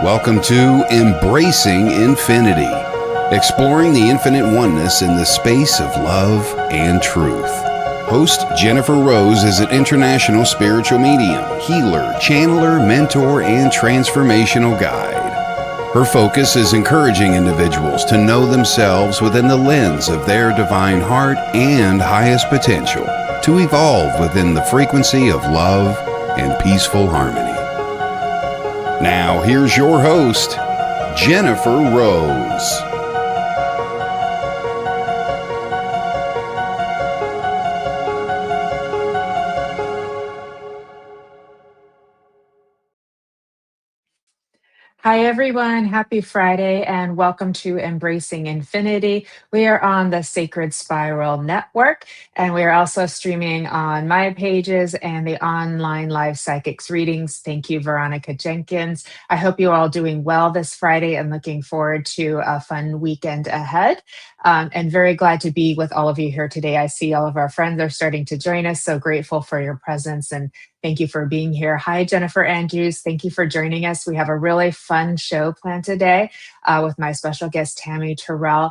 Welcome to Embracing Infinity, exploring the infinite oneness in the space of love and truth. Host Jennifer Rose is an international spiritual medium, healer, channeler, mentor, and transformational guide. Her focus is encouraging individuals to know themselves within the lens of their divine heart and highest potential, to evolve within the frequency of love and peaceful harmony. Now, here's your host, Jennifer Rose. Hi, everyone. Happy Friday and welcome to Embracing Infinity. We are on the Sacred Spiral Network, and we are also streaming on my pages and the online live psychics readings. Thank you, Veronica Jenkins. I hope you're all doing well this Friday and looking forward to a fun weekend ahead. And very glad to be with all of you here today. I see all of our friends are starting to join us. So grateful for your presence and thank you for being here. Hi, Jennifer Andrews. Thank you for joining us. We have a really fun show planned today with my special guest, Tammy Terrell,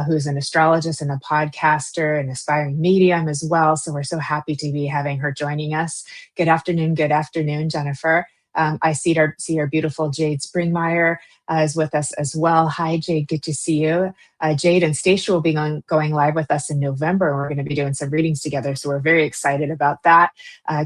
who's an astrologist and a podcaster, an aspiring medium as well. So we're so happy to be having her joining us. Good afternoon, Jennifer. I see our beautiful Jade Springmeyer is with us as well. Hi, Jade. Good to see you. Jade and Stacia will be going live with us in November. We're going to be doing some readings together, so we're very excited about that.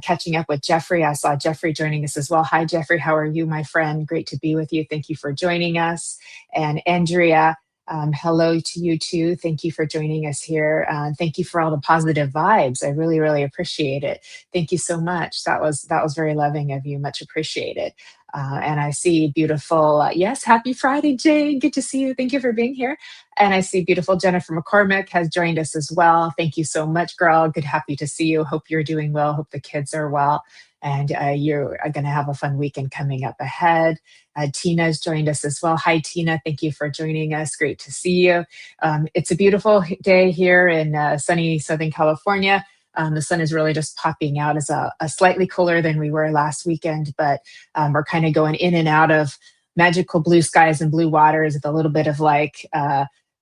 Catching up with Jeffrey. I saw Jeffrey joining us as well. Hi, Jeffrey. How are you, my friend? Great to be with you. Thank you for joining us. And Andrea, hello to you too. Thank you for joining us here. Thank you for all the positive vibes. I really, really appreciate it. Thank you so much. That was very loving of you. Much appreciated. And I see beautiful, yes, happy Friday, Jane. Good to see you. Thank you for being here. And I see beautiful Jennifer McCormick has joined us as well. Thank you so much, girl. Good, happy to see you. Hope you're doing well. Hope the kids are well. And you're going to have a fun weekend coming up ahead. Tina's joined us as well. Hi, Tina. Thank you for joining us. Great to see you. It's a beautiful day here in sunny Southern California. The sun is really just popping out. It's a slightly cooler than we were last weekend, but we're kind of going in and out of magical blue skies and blue waters with a little bit of like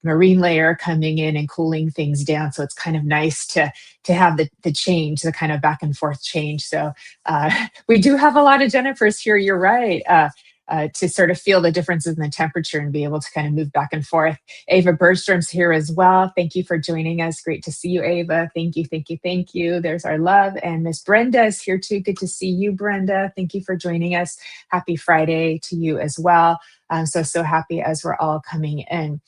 marine layer coming in and cooling things down. So it's kind of nice to have the change, the kind of back and forth change. So we do have a lot of Jennifers here. You're right. To sort of feel the differences in the temperature and be able to kind of move back and forth. Ava Bergstrom's here as well. Thank you for joining us. Great to see you, Ava. Thank you, thank you, thank you. There's our love. And Miss Brenda is here too. Good to see you, Brenda. Thank you for joining us. Happy Friday to you as well. I'm so happy as we're all coming in.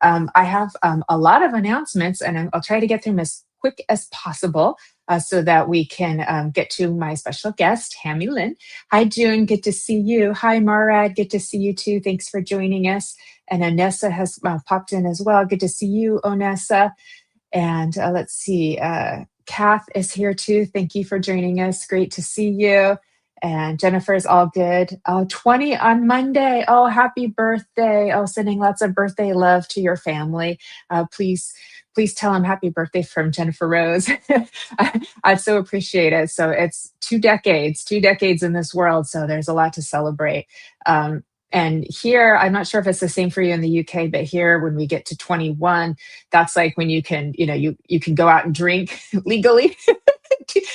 I have a lot of announcements and I'll try to get through them as quick as possible so that we can get to my special guest, Tammy Lynn. Hi, June. Good to see you. Hi, Marad. Good to see you too. Thanks for joining us. And Onessa has popped in as well. Good to see you, Onessa. And let's see. Kath is here too. Thank you for joining us. Great to see you. And Jennifer's all good. Oh, 20 on Monday. Oh, happy birthday. Oh, sending lots of birthday love to your family. Please tell him happy birthday from Jennifer Rose. I'd so appreciate it. So it's 2 decades in this world. So there's a lot to celebrate. And here, I'm not sure if it's the same for you in the UK, but here when we get to 21, that's like when you can, you can go out and drink legally.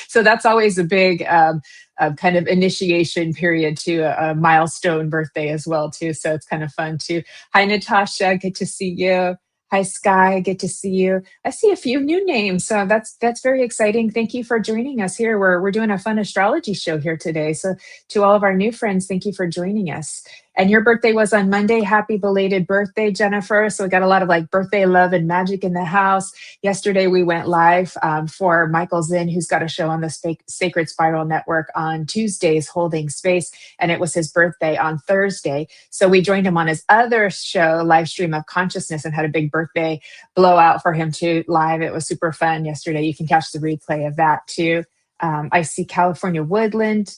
So that's always a big kind of initiation period to a milestone birthday as well too. So it's kind of fun too. Hi, Natasha. Good to see you. Hi, Sky. Good to see you. I see a few new names, so that's very exciting. Thank you for joining us here. We're doing a fun astrology show here today. So to all of our new friends, thank you for joining us. And your birthday was on Monday. Happy belated birthday, Jennifer. So we got a lot of like birthday love and magic in the house. Yesterday, we went live for Michael Zinn, who's got a show on the Sacred Spiral Network on Tuesdays, Holding Space. And it was his birthday on Thursday. So we joined him on his other show, Live Stream of Consciousness, and had a big birthday blowout for him too live. It was super fun yesterday. You can catch the replay of that too. I see California Woodland,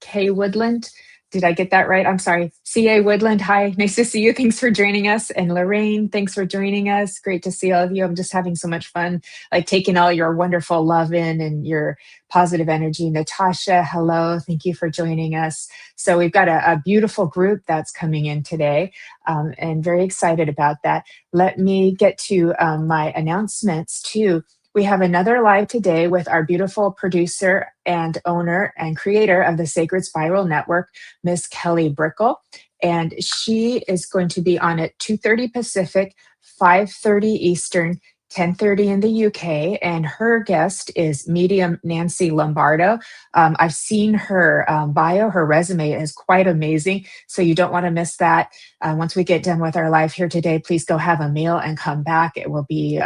Kay Woodland. Did I get that right? I'm sorry. C.A. Woodland, hi. Nice to see you. Thanks for joining us. And Lorraine, thanks for joining us. Great to see all of you. I'm just having so much fun, like taking all your wonderful love in and your positive energy. Natasha, hello. Thank you for joining us. So we've got a beautiful group that's coming in today, and very excited about that. Let me get to my announcements too. We have another live today with our beautiful producer and owner and creator of the Sacred Spiral Network, Miss Kelly Brickle. And she is going to be on at 2:30 Pacific, 5:30 Eastern, 10:30 in the UK. And her guest is medium Nancy Lombardo. I've seen her bio, her resume is quite amazing. So you don't want to miss that. Once we get done with our live here today, please go have a meal and come back. It'll be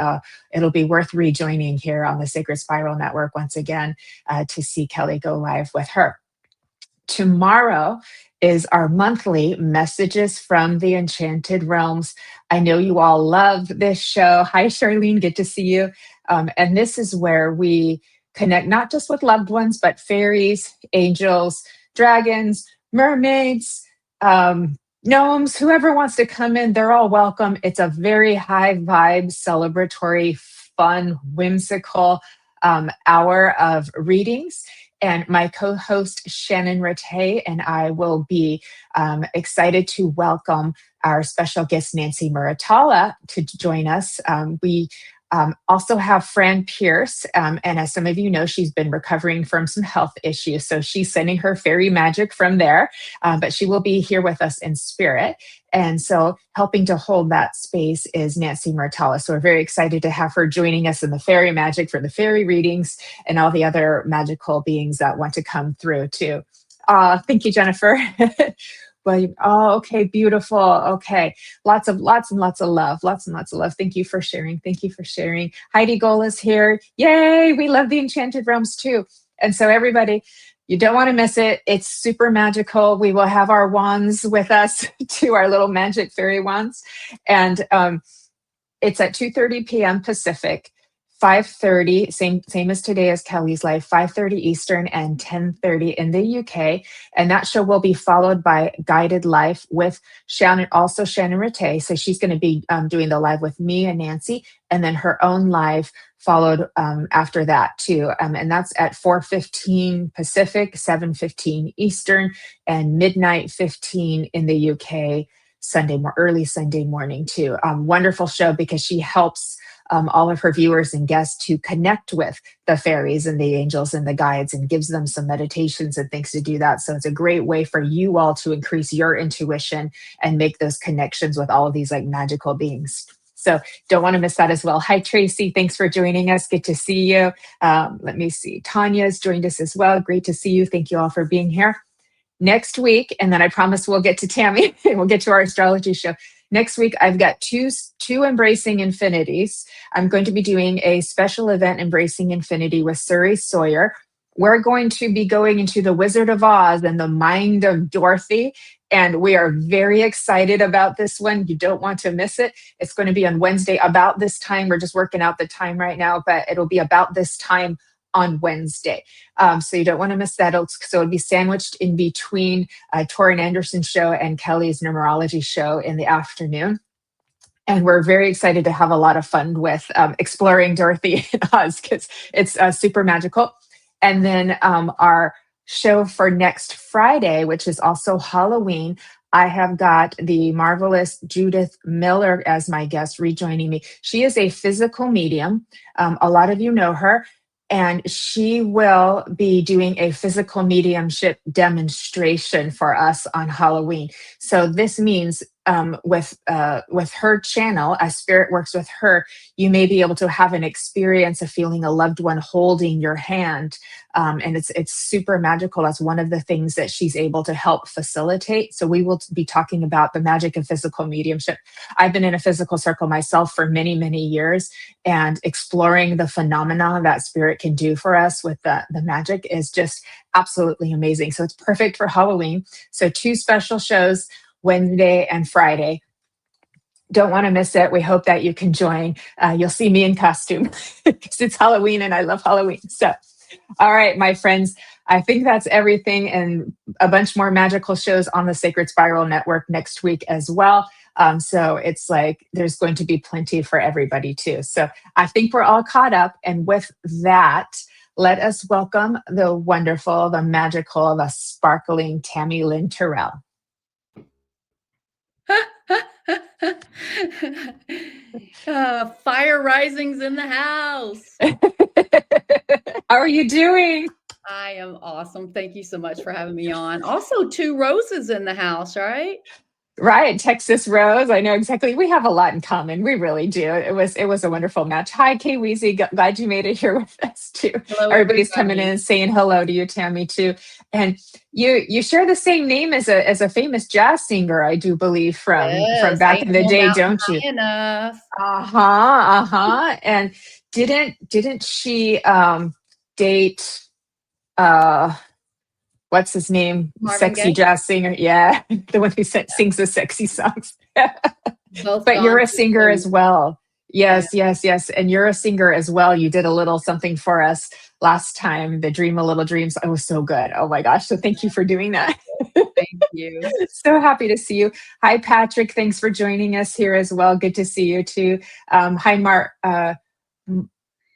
worth rejoining here on the Sacred Spiral Network once again to see Kelly go live with her. Tomorrow is our monthly Messages from the Enchanted Realms. I know you all love this show. Hi, Charlene, good to see you. And this is where we connect not just with loved ones, but fairies, angels, dragons, mermaids, gnomes, whoever wants to come in, they're all welcome. It's a very high vibe, celebratory, fun, whimsical hour of readings. And my co-host Shannon Rattay and I will be excited to welcome our special guest Nancy Muratalla to join us. We also have Fran Pierce, and as some of you know, she's been recovering from some health issues, so she's sending her fairy magic from there, but she will be here with us in spirit. And so helping to hold that space is Nancy Muratalla. So we're very excited to have her joining us in the fairy magic for the fairy readings and all the other magical beings that want to come through too. Thank you, Jennifer. Well, okay, beautiful. Okay, lots and lots of love. Lots and lots of love. Thank you for sharing. Thank you for sharing. Heidi Goal is here. Yay! We love the Enchanted Realms too. And so everybody, you don't want to miss it. It's super magical. We will have our wands with us too, our little magic fairy wands. And it's at 2:30 p.m. Pacific, 5:30, same as today as Kelly's live, 5:30 Eastern and 10:30 in the UK. And that show will be followed by Guided Life with Shannon Rattay. So she's going to be doing the live with me and Nancy, and then her own live followed after that too. And that's at 4:15 Pacific, 7:15 Eastern, and midnight 15 in the UK, early Sunday morning too. Wonderful show because she helps all of her viewers and guests to connect with the fairies and the angels and the guides and gives them some meditations and things to do that. So it's a great way for you all to increase your intuition and make those connections with all of these like magical beings. So don't want to miss that as well. Hi, Tracy. Thanks for joining us. Good to see you. Let me see. Tanya's joined us as well. Great to see you. Thank you all for being here. Next week, and then I promise we'll get to Tammy and we'll get to our astrology show. Next week, I've got two Embracing Infinities. I'm going to be doing a special event, Embracing Infinity, with Suri Sawyer. We're going to be going into the Wizard of Oz and the mind of Dorothy. And we are very excited about this one. You don't want to miss it. It's going to be on Wednesday about this time. We're just working out the time right now, but it'll be about this time on Wednesday. So you don't want to miss that. So it'll be sandwiched in between Torin Anderson's show and Kelly's numerology show in the afternoon. And we're very excited to have a lot of fun with exploring Dorothy and Oz because it's super magical. And then our show for next Friday, which is also Halloween, I have got the marvelous Judith Miller as my guest rejoining me. She is a physical medium. A lot of you know her. And she will be doing a physical mediumship demonstration for us on Halloween. So this means with her channel, as Spirit works with her, you may be able to have an experience of feeling a loved one holding your hand. And it's super magical. That's one of the things that she's able to help facilitate. So we will be talking about the magic of physical mediumship. I've been in a physical circle myself for many, many years, and exploring the phenomena that Spirit can do for us with the magic is just absolutely amazing. So it's perfect for Halloween. So 2 special shows, Wednesday and Friday. Don't want to miss it. We hope that you can join. You'll see me in costume because it's Halloween and I love Halloween. So, all right, my friends, I think that's everything, and a bunch more magical shows on the Sacred Spiral Network next week as well. So it's like there's going to be plenty for everybody too. So I think we're all caught up. And with that, let us welcome the wonderful, the magical, the sparkling Tammy Lynn Terrell. Fire risings in the house. How are you doing? I am awesome. Thank you so much for having me on. Also, 2 roses in the house, right? Right, Texas Rose. I know exactly. We have a lot in common. We really do. It was a wonderful match. Hi, Kay Weezy. Glad you made it here with us too. Hello, Everybody's coming in everybody. and saying hello to you, Tammy, too. And you share the same name as a famous jazz singer, I do believe, from Yes, back ain't in the no day, mountain don't you? high enough. And didn't she date what's his name? Marvin Sexy Gaye, jazz singer. Yeah, the one who sings the sexy songs. both But you're gone a too singer as soon. well. Yeah. Yes, yes, yes. And you're a singer as well. You did a little something for us last time, the Dream a Little Dreams. It was so good. Oh my gosh. So thank you for doing that. Thank you. So happy to see you. Hi, Patrick. Thanks for joining us here as well. Good to see you too. Hi,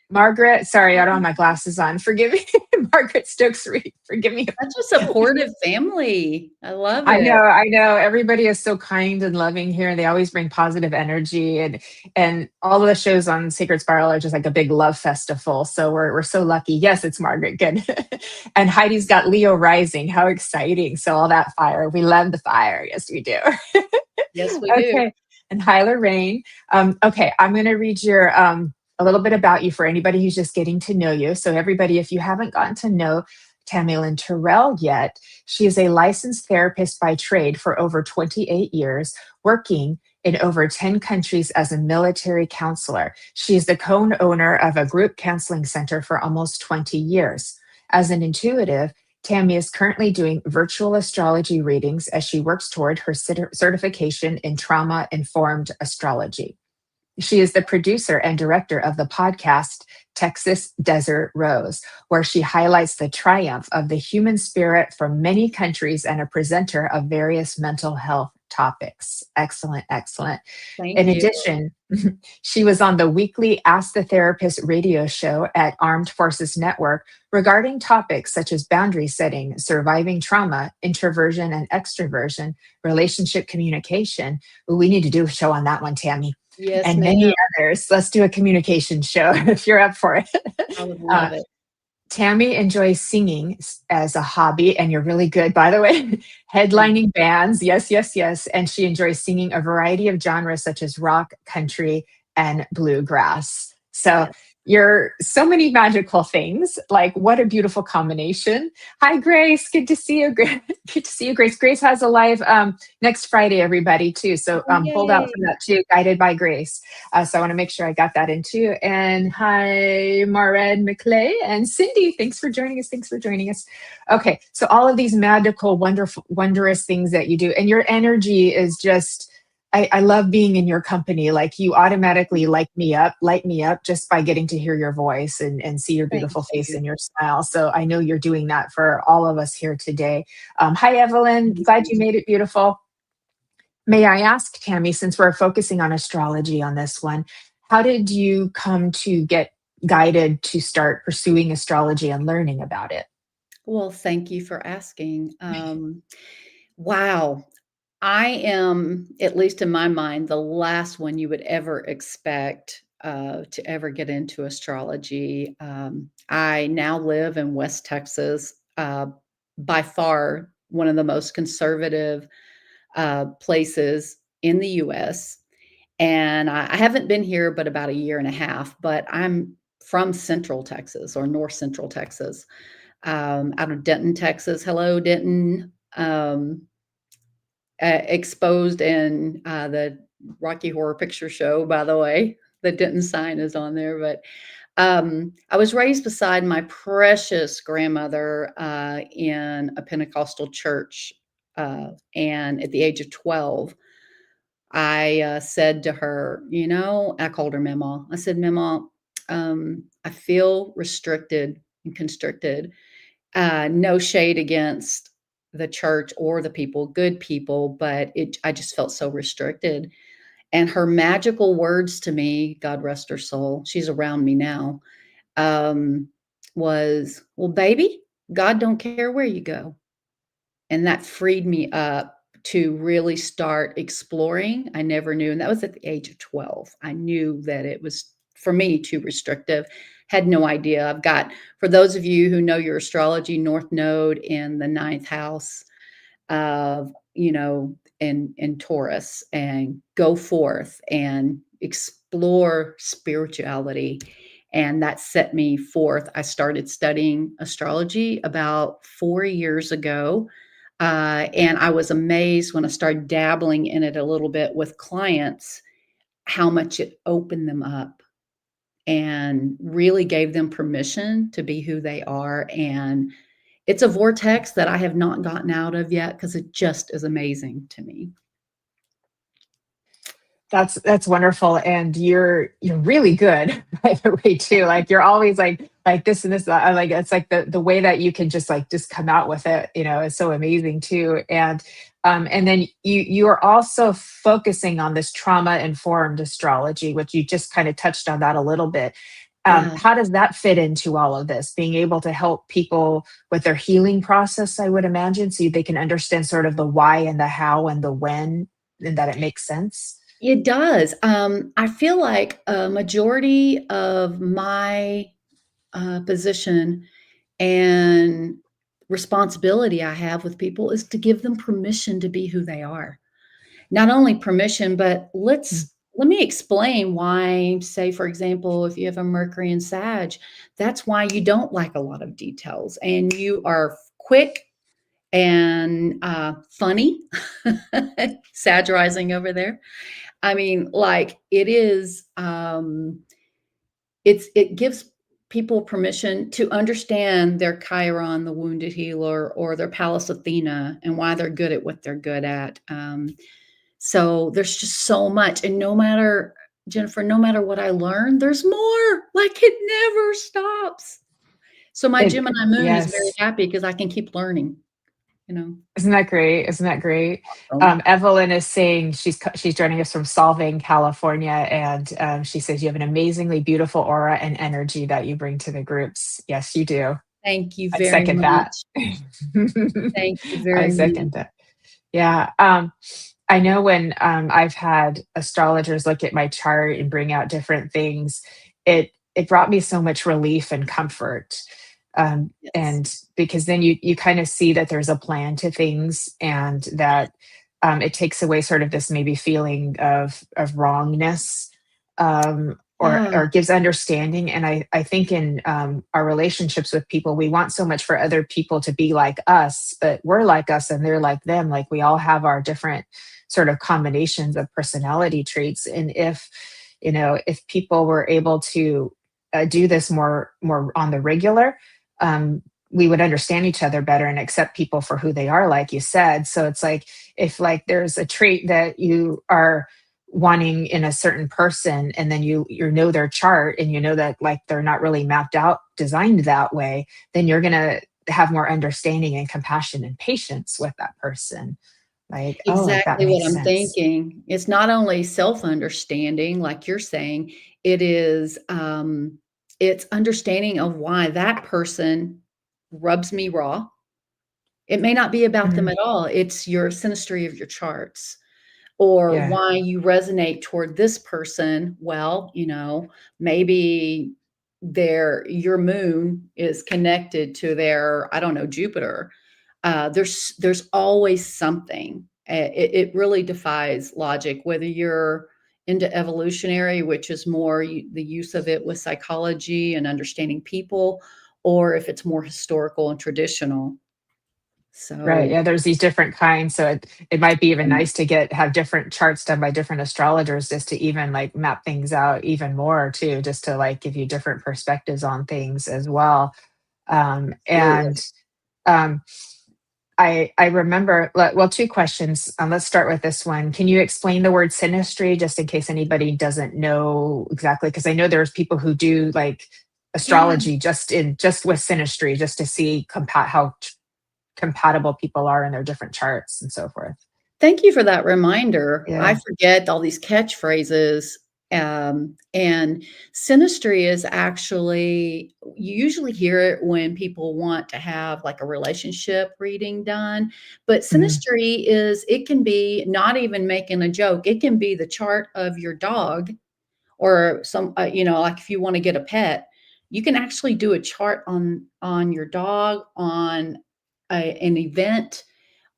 Margaret. Sorry, I don't have my glasses on. Forgive me. Margaret Stokes Reed. Forgive me. Such a supportive family. I love I know, it. I know. Everybody is so kind and loving here, and they always bring positive energy. And all of the shows on Sacred Spiral are just like a big love festival. So we're so lucky. Yes, it's Margaret. Good. And Heidi's got Leo rising. How exciting! So all that fire. We love the fire. Yes, we do. Yes, we do. Okay. And hi, Lorraine. Okay, I'm going to read your a little bit about you for anybody who's just getting to know you. So everybody, if you haven't gotten to know Tammy Lynn Terrell yet, she is a licensed therapist by trade for over 28 years, working in over 10 countries as a military counselor. She is the co-owner of a group counseling center for almost 20 years. As an intuitive, Tammy is currently doing virtual astrology readings as she works toward her certification in trauma-informed astrology. She is the producer and director of the podcast Texas Desert Rose, where she highlights the triumph of the human spirit from many countries and a presenter of various mental health topics. Excellent, excellent. Thank In you. addition, she was on the weekly Ask the Therapist radio show at Armed Forces Network regarding topics such as boundary setting, surviving trauma, introversion and extroversion, relationship communication. We need to do a show on that one, Tammy, Yes, and ma'am. many others. Let's do a communication show if you're up for it. I would Uh, love it. Tammy enjoys singing as a hobby, and you're really good, by the way. Headlining bands, yes, yes, yes. And she enjoys singing a variety of genres such as rock, country, and bluegrass. So Yes. you're so many magical things. Like, what a beautiful combination. Hi, Grace. Good to see you. Good to see you, Grace. Grace has a live next Friday, everybody, too. So Oh, hold out yay. for that, too. Guided by Grace. So I want to make sure I got that in too. And hi, Mared McClay and Cindy. Thanks for joining us. Thanks for joining us. Okay, so all of these magical, wonderful, wondrous things that you do, and your energy is just. I love being in your company. Like you automatically light me up just by getting to hear your voice and see your Thank beautiful face you. and your smile. So I know you're doing that for all of us here today. Hi, Evelyn. Glad you made it beautiful. May I ask, Tammy, since we're focusing on astrology on this one, how did you come to get guided to start pursuing astrology and learning about it? Well, thank you for asking. Wow. I am, at least in my mind, the last one you would ever expect to ever get into astrology. I now live in West Texas, by far one of the most conservative places in the US. And I haven't been here but about a year and a half, but I'm from Central Texas or North Central Texas, out of Denton, Texas. Hello, Denton. Exposed in the Rocky Horror Picture Show, by the way. The Denton sign is on there. But I was raised beside my precious grandmother in a Pentecostal church. And at the age of 12, I said to her, I called her Mama. I said, Mama, I feel restricted and constricted. No shade against the church or the people, good people, but I just felt so restricted. And her magical words to me, God rest her soul, she's around me now, um, was, "Well, baby, God don't care where you go." And that freed me up to really start exploring. I never knew, and that was at the age of 12. I knew that it was, for me, too restrictive. Had no idea. I've got, for those of you who know your astrology, North Node in the ninth house of, in Taurus, and go forth and explore spirituality. And that set me forth. I started studying astrology about 4 years ago. And I was amazed when I started dabbling in it a little bit with clients, how much it opened them up and really gave them permission to be who they are. And it's a vortex that I have not gotten out of yet because it just is amazing to me. That's wonderful, and you're really good, by the way, too. Like you're always like this and this. I like it's like the way that you can just come out with it, is so amazing too. And then you are also focusing on this trauma-informed astrology, which you just kind of touched on that a little bit. Yeah. How does that fit into all of this? Being able to help people with their healing process, I would imagine, so they can understand sort of the why and the how and the when, and that it makes sense. It does. I feel like a majority of my position and responsibility I have with people is to give them permission to be who they are. Not only permission, but let me explain why, say, for example, if you have a Mercury in Sag, that's why you don't like a lot of details and you are quick and funny, satirizing over there. I mean, like it gives people permission to understand their Chiron, the wounded healer, or their Pallas Athena, and why they're good at what they're good at. So there's just so much. And no matter, Jennifer, no matter what I learn, there's more. Like it never stops. So my Gemini moon is very Yes. happy because I can keep learning, you know. Isn't that great? Isn't that great? Awesome. Evelyn is saying she's joining us from Solvang, California, and she says you have an amazingly beautiful aura and energy that you bring to the groups. Yes, you do. Thank you I very second that. much. Thank you I very much. second that. Yeah. I know when I've had astrologers look at my chart and bring out different things, it brought me so much relief and comfort. Yes. And because then you kind of see that there's a plan to things, and that it takes away sort of this maybe feeling of wrongness, Yeah. or gives understanding. And I think in our relationships with people, we want so much for other people to be like us, but we're like us and they're like them. Like we all have our different sort of combinations of personality traits. And if people were able to do this more on the regular, we would understand each other better and accept people for who they are, like you said. So it's like, if like there's a trait that you are wanting in a certain person, and then you know their chart, and you know that like they're not really mapped out, designed that way, then you're going to have more understanding and compassion and patience with that person. Like, oh, like that Exactly what makes I'm sense. thinking. It's not only self-understanding, like you're saying, it is, it's understanding of why that person rubs me raw. It may not be about them Mhm. at all. It's your synastry of your charts, or Yeah. why you resonate toward this person. Well, maybe your moon is connected to their, I don't know, Jupiter. There's always something. It really defies logic, whether you're into evolutionary, which is more the use of it with psychology and understanding people, or if it's more historical and traditional. Right. So, Yeah, there's these different kinds. So it might be even um, nice to have different charts done by different astrologers, just to even like map things out even more too, just to like give you different perspectives on things as well. absolutely. And um, I remember, well, two questions. Let's start with this one. Can you explain the word synastry, just in case anybody doesn't know exactly? Because I know there's people who do like Yeah. astrology just with synastry, just to see how compatible people are in their different charts and so forth. Thank you for that reminder. I Yeah. forget all these catchphrases. And synastry is actually, you usually hear it when people want to have like a relationship reading done. But Mhm. synastry is, it can be not even making a joke, it can be the chart of your dog or some, like if you want to get a pet, you can actually do a chart on your dog, on an event,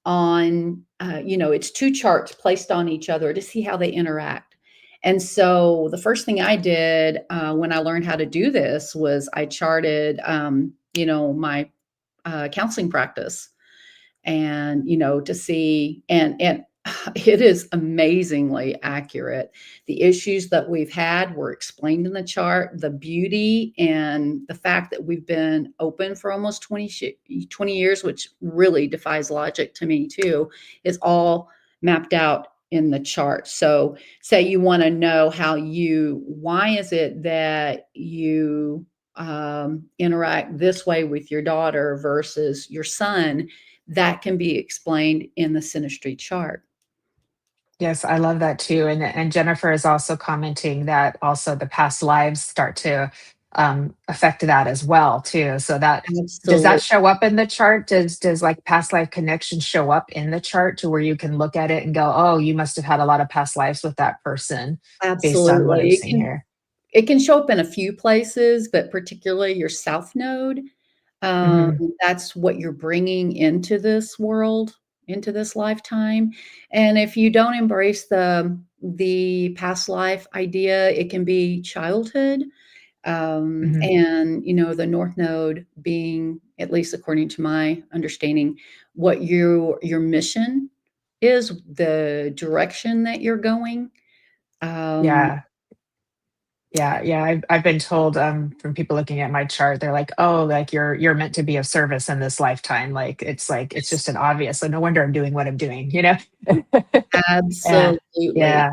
on, it's two charts placed on each other to see how they interact. And so the first thing I did when I learned how to do this was I charted, my counseling practice, and to see, and it is amazingly accurate. The issues that we've had were explained in the chart. The beauty and the fact that we've been open for almost 20 years, which really defies logic to me too, is all mapped out in the chart. So say you want to know why is it that you interact this way with your daughter versus your son, that can be explained in the synastry chart. Yes, I love that too. And Jennifer is also commenting that also the past lives start to affect that as well too. So that, does that Absolutely. show up in the chart? Does like past life connections show up in the chart to where you can look at it and go, oh, you must have had a lot of past lives with that person based on what I'm Absolutely. seeing here. It can show up in a few places, but particularly your south node. Um, Hmm. that's what you're bringing into this world, into this lifetime. And if you don't embrace the past life idea, it can be childhood. Hmm. And the north node being, at least according to my understanding, what your mission is, the direction that you're going. Um, Yeah. Yeah, yeah, I've been told from people looking at my chart, they're like, "Oh, like you're meant to be of service in this lifetime." Like it's just an obvious. So no wonder I'm doing what I'm doing, you know? Yeah, absolutely. yeah.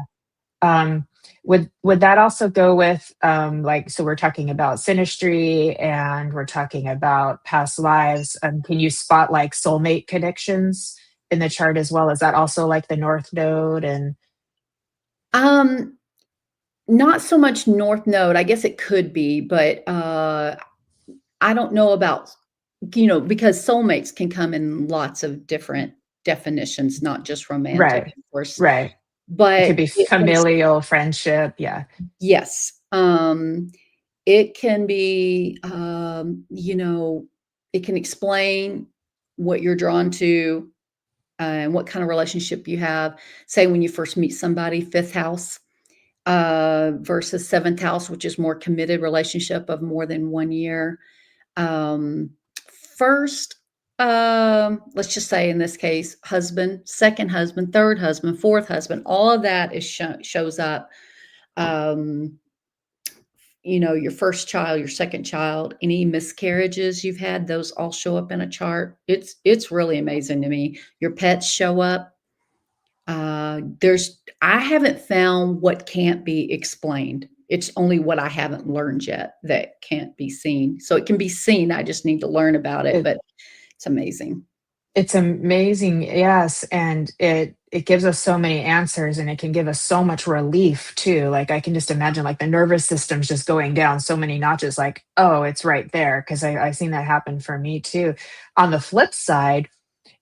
Um, would that also go with like, so we're talking about synastry and we're talking about past lives. Can you spot like soulmate connections in the chart as well? Is that also like the North Node and Um, Not so much north node. I guess it could be, but I don't know about, because soulmates can come in lots of different definitions, not just romantic, right, of course. right. It could But be familial friendship. Yeah. yes, it can be, it can explain what you're drawn to and what kind of relationship you have. Say when you first meet somebody, fifth house versus seventh house, which is more committed relationship of more than 1 year. Um, First, let's just say in this case, husband, second husband, third husband, fourth husband, all of that shows up. Um, your first child, your second child, any miscarriages you've had, those all show up in a chart. It's really amazing to me. Your pets show up. I haven't found what can't be explained. It's only what I haven't learned yet that can't be seen. So it can be seen. I just need to learn about it, but it's amazing. It's amazing, yes, and it gives us so many answers, and it can give us so much relief too. Like, I can just imagine, like, the nervous system's just going down so many notches, like, "Oh, it's right there," 'cause I've seen that happen for me too. On the flip side,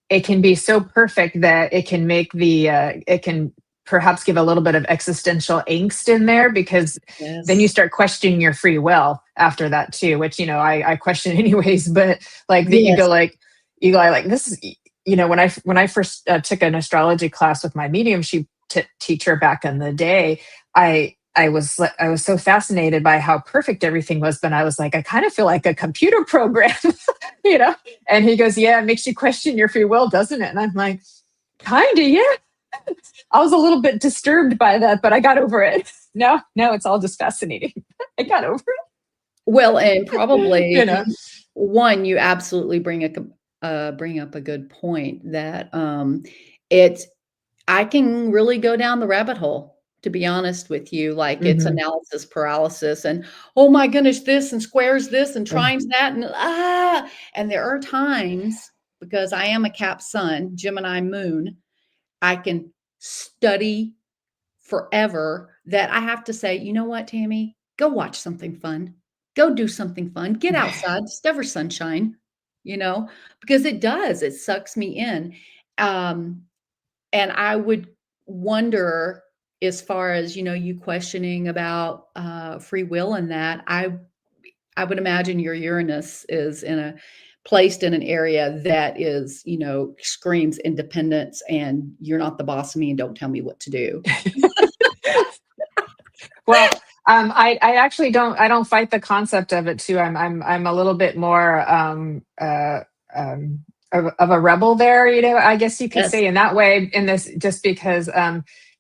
it can be so perfect that it can make it can perhaps give a little bit of existential angst in there because then you Yes. start questioning your free will after that too, which I question anyways. But like that, Yes. you go like this is when I first took an astrology class with my mediumship teacher back in the day. I was so fascinated by how perfect everything was, but I was like, I kind of feel like a computer program, you know. And he goes, "Yeah, it makes you question your free will, doesn't it?" And I'm like, "Kinda, yeah." I was a little bit disturbed by that, but I got over it. No, no, it's all just fascinating. I got over Well, and it. probably one, you absolutely bring up a good point that it's I can really go down the rabbit hole to be honest with you. Like, it's Hmm. analysis paralysis and, oh my goodness, this and squares this and trines that and there are times, because I am a Cap Sun, Gemini Moon, I can study forever that I have to say, you know what, Tammy, go watch something fun. Go do something fun. Get outside, discover sunshine, because it does. It sucks me in. Um, and I would wonder, as far as, you questioning about free will and that, I would imagine your Uranus is placed in an area that is, screams independence, and you're not the boss of me and don't tell me what to do. Well, I actually I don't fight the concept of it too. I'm a little bit more of a rebel there, I guess you could Yes, say in that way, in this, just because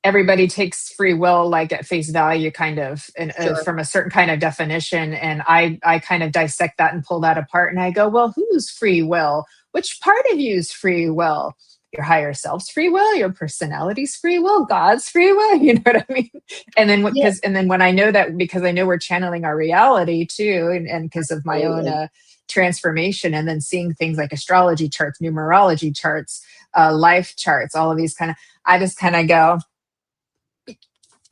everybody takes free will like at face value, kind of, and sure. from a certain kind of definition. And I kind of dissect that and pull that apart, and I go, well, whose free will? Which part of you's free will? Your higher self's free will, your personality's free will, God's free will. You know what I mean? And then Yeah, when I know that, because I know we're channeling our reality too, and because of my own absolutely. transformation, and then seeing things like astrology charts, numerology charts, life charts, all of these kind of, I just kind of go,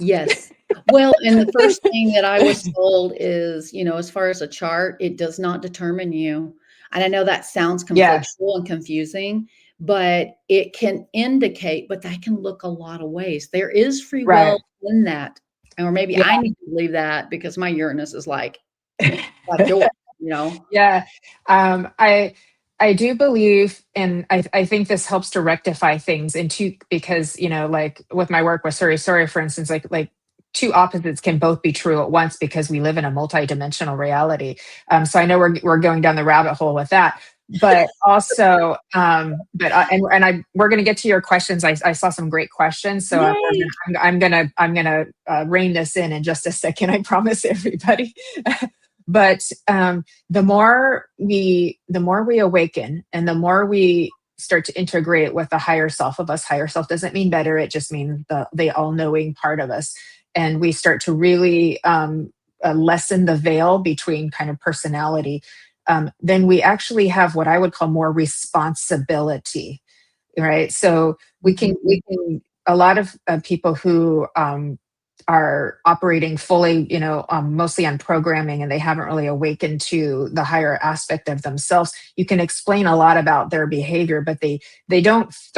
Yes. Well, and the first thing that I was told is, as far as a chart, it does not determine you. And I know that sounds yeah, conflictual and confusing, but it can indicate, but that can look a lot of ways. There is free will right, in that. Or maybe yeah. I need to believe that because my Uranus is like yours, you know? Yeah, I do believe, and I think this helps to rectify things into, because like with my work with sorry, for instance, like two opposites can both be true at once because we live in a multidimensional reality. So I know we're going down the rabbit hole with that, but also, we're going to get to your questions. I saw some great questions, so Yay. I'm gonna rein this in just a second. I promise everybody. But the more we awaken, and the more we start to integrate with the higher self of us. Higher self doesn't mean better; it just means the all-knowing part of us. And we start to really lessen the veil between kind of personality. Then we actually have what I would call more responsibility, right? So we can a lot of people who are operating fully, mostly on programming, and they haven't really awakened to the higher aspect of themselves. You can explain a lot about their behavior, but they're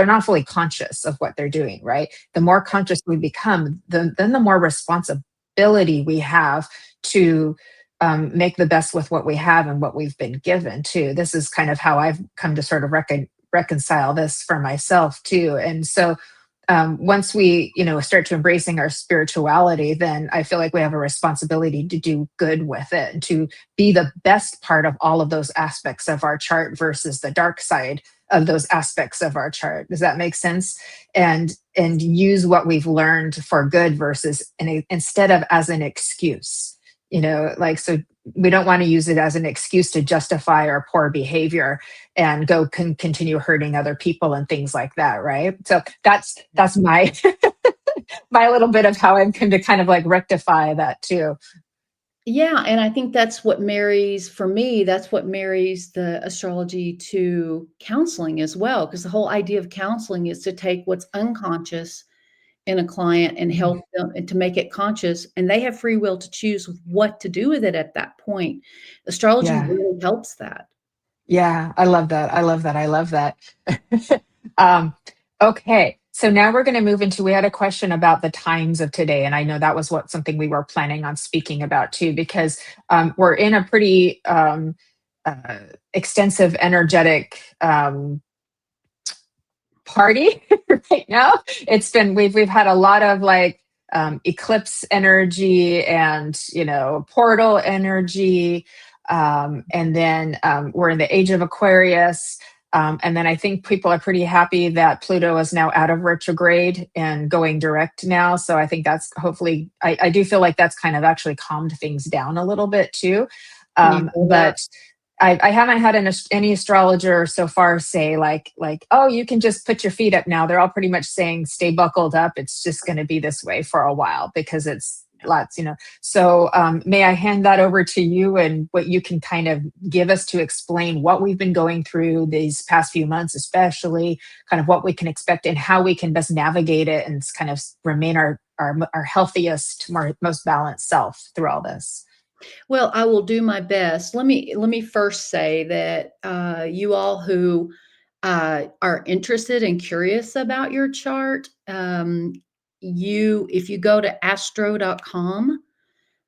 not fully conscious of what they're doing, right? The more conscious we become, then the more responsibility we have to make the best with what we have and what we've been given too. This is kind of how I've come to sort of reconcile this for myself too. And so once we start to embracing our spirituality, then I feel like we have a responsibility to do good with it, and to be the best part of all of those aspects of our chart versus the dark side of those aspects of our chart. Does that make sense? And use what we've learned for good, versus, and instead of as an excuse, so we don't want to use it as an excuse to justify our poor behavior and go continue hurting other people and things like that, right? So that's my my little bit of how I'm going to kind of like rectify that too. Yeah, and I think that's what marries, for me, that's what marries the astrology to counseling as well, because the whole idea of counseling is to take what's unconscious in a client and help them, and to make it conscious, and they have free will to choose what to do with it at that point. Astrology Yeah. really helps that. Yeah, I love that. I love that. I love that. um, okay, so now we're going to move into. We had a question about the times of today, and I know that was something we were planning on speaking about too, because we're in a pretty uh, extensive energetic party right now. We've had a lot of like eclipse energy, and portal energy, and then we're in the age of Aquarius, and then I think people are pretty happy that Pluto is now out of retrograde and going direct now. So I think that's hopefully, I do feel like that's kind of actually calmed things down a little bit too. Can you feel that? But I haven't had any astrologer so far say like, oh, you can just put your feet up now. They're all pretty much saying, stay buckled up. It's just going to be this way for a while because it's lots, So may I hand that over to you and what you can kind of give us to explain what we've been going through these past few months, especially kind of what we can expect and how we can best navigate it and kind of remain our healthiest, most balanced self through all this. Well, I will do my best. Let me first say that you all who are interested and curious about your chart, if you go to astro.com,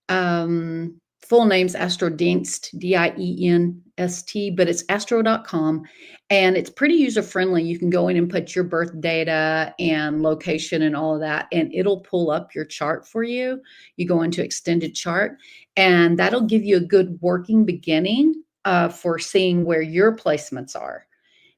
full name's Astrodinst, Dienst, but it's astro.com, and it's pretty user friendly. You can go in and put your birth data and location and all of that, and it'll pull up your chart for you. You go into extended chart, and that'll give you a good working beginning for seeing where your placements are.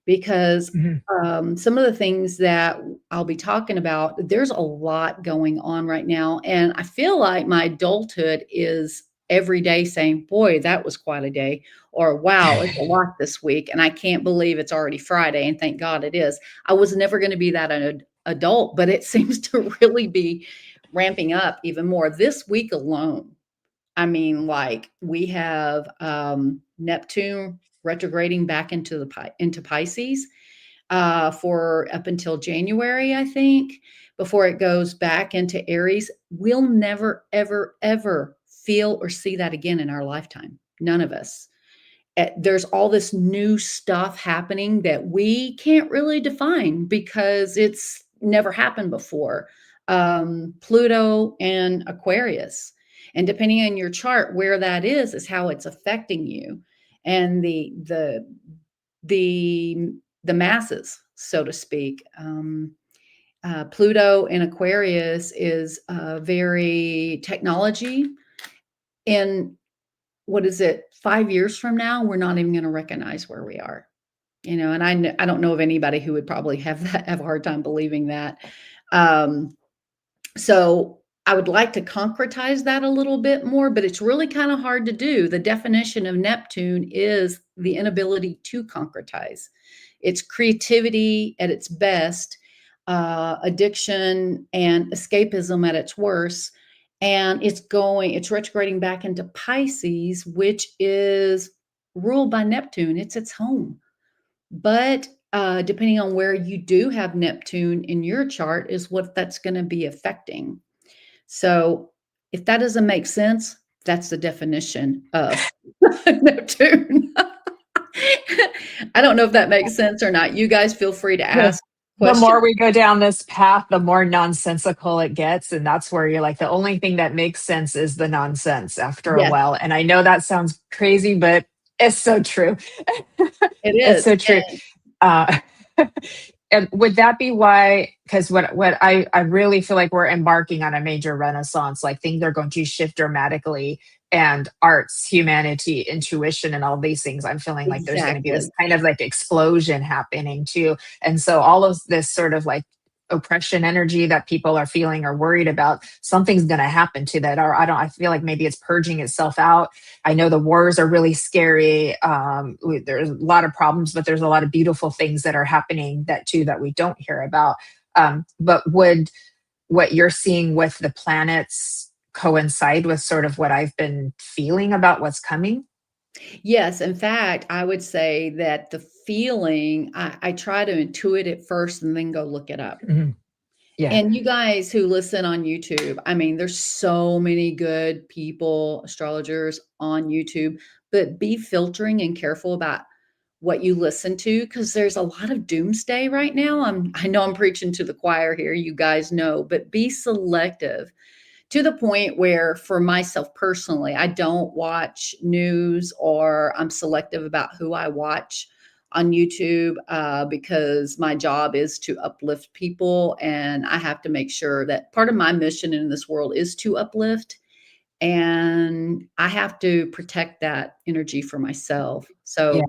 Because some of the things that I'll be talking about, there's a lot going on right now. And I feel like my adulthood is every day saying, boy, that was quite a day, or wow, it's a lot this week. And I can't believe it's already Friday. And thank God it is. I was never going to be that an adult, but it seems to really be ramping up even more this week alone. I mean, like we have Neptune retrograding back into Pisces for up until January, I think, before it goes back into Aries. We'll never, ever, ever feel or see that again in our lifetime. None of us. There's all this new stuff happening that we can't really define because it's never happened before. Pluto and Aquarius. And depending on your chart, where that is how it's affecting you. And the masses, so to speak. Pluto in Aquarius is very technology. In what is it, 5 years from now, we're not even going to recognize where we are. And I don't know of anybody who would probably have a hard time believing that. So I would like to concretize that a little bit more, but it's really kind of hard to do. The definition of Neptune is the inability to concretize. It's creativity at its best, addiction and escapism at its worst. And it's retrograding back into Pisces, which is ruled by Neptune. It's its home. But depending on where you do have Neptune in your chart is what that's going to be affecting. So if that doesn't make sense, that's the definition of Neptune. I don't know if that makes sense or not. You guys feel free to ask questions. The more we go down this path, the more nonsensical it gets. And that's where you're like, the only thing that makes sense is the nonsense after a while. And I know that sounds crazy, but it's so true. It is. It's so true. And would that be why? Because what I really feel like we're embarking on a major renaissance, like things are going to shift dramatically, and arts, humanity, intuition, and all these things. I'm feeling like there's going to be this kind of like explosion happening too. And so all of this sort of like oppression energy that people are feeling or worried about, something's going to happen to that. Or I feel like maybe it's purging itself out. I know the wars are really scary. There's a lot of problems, but there's a lot of beautiful things that are happening that we don't hear about. But would what you're seeing with the planets coincide with sort of what I've been feeling about what's coming? Yes. In fact, I would say that the feeling, I try to intuit it first and then go look it up. Mm-hmm. Yeah. And you guys who listen on YouTube, I mean, there's so many good people, astrologers on YouTube, but be filtering and careful about what you listen to, because there's a lot of doomsday right now. I know I'm preaching to the choir here, you guys know, but be selective. To the point where, for myself personally, I don't watch news, or I'm selective about who I watch on YouTube because my job is to uplift people. And I have to make sure that part of my mission in this world is to uplift. And I have to protect that energy for myself. So,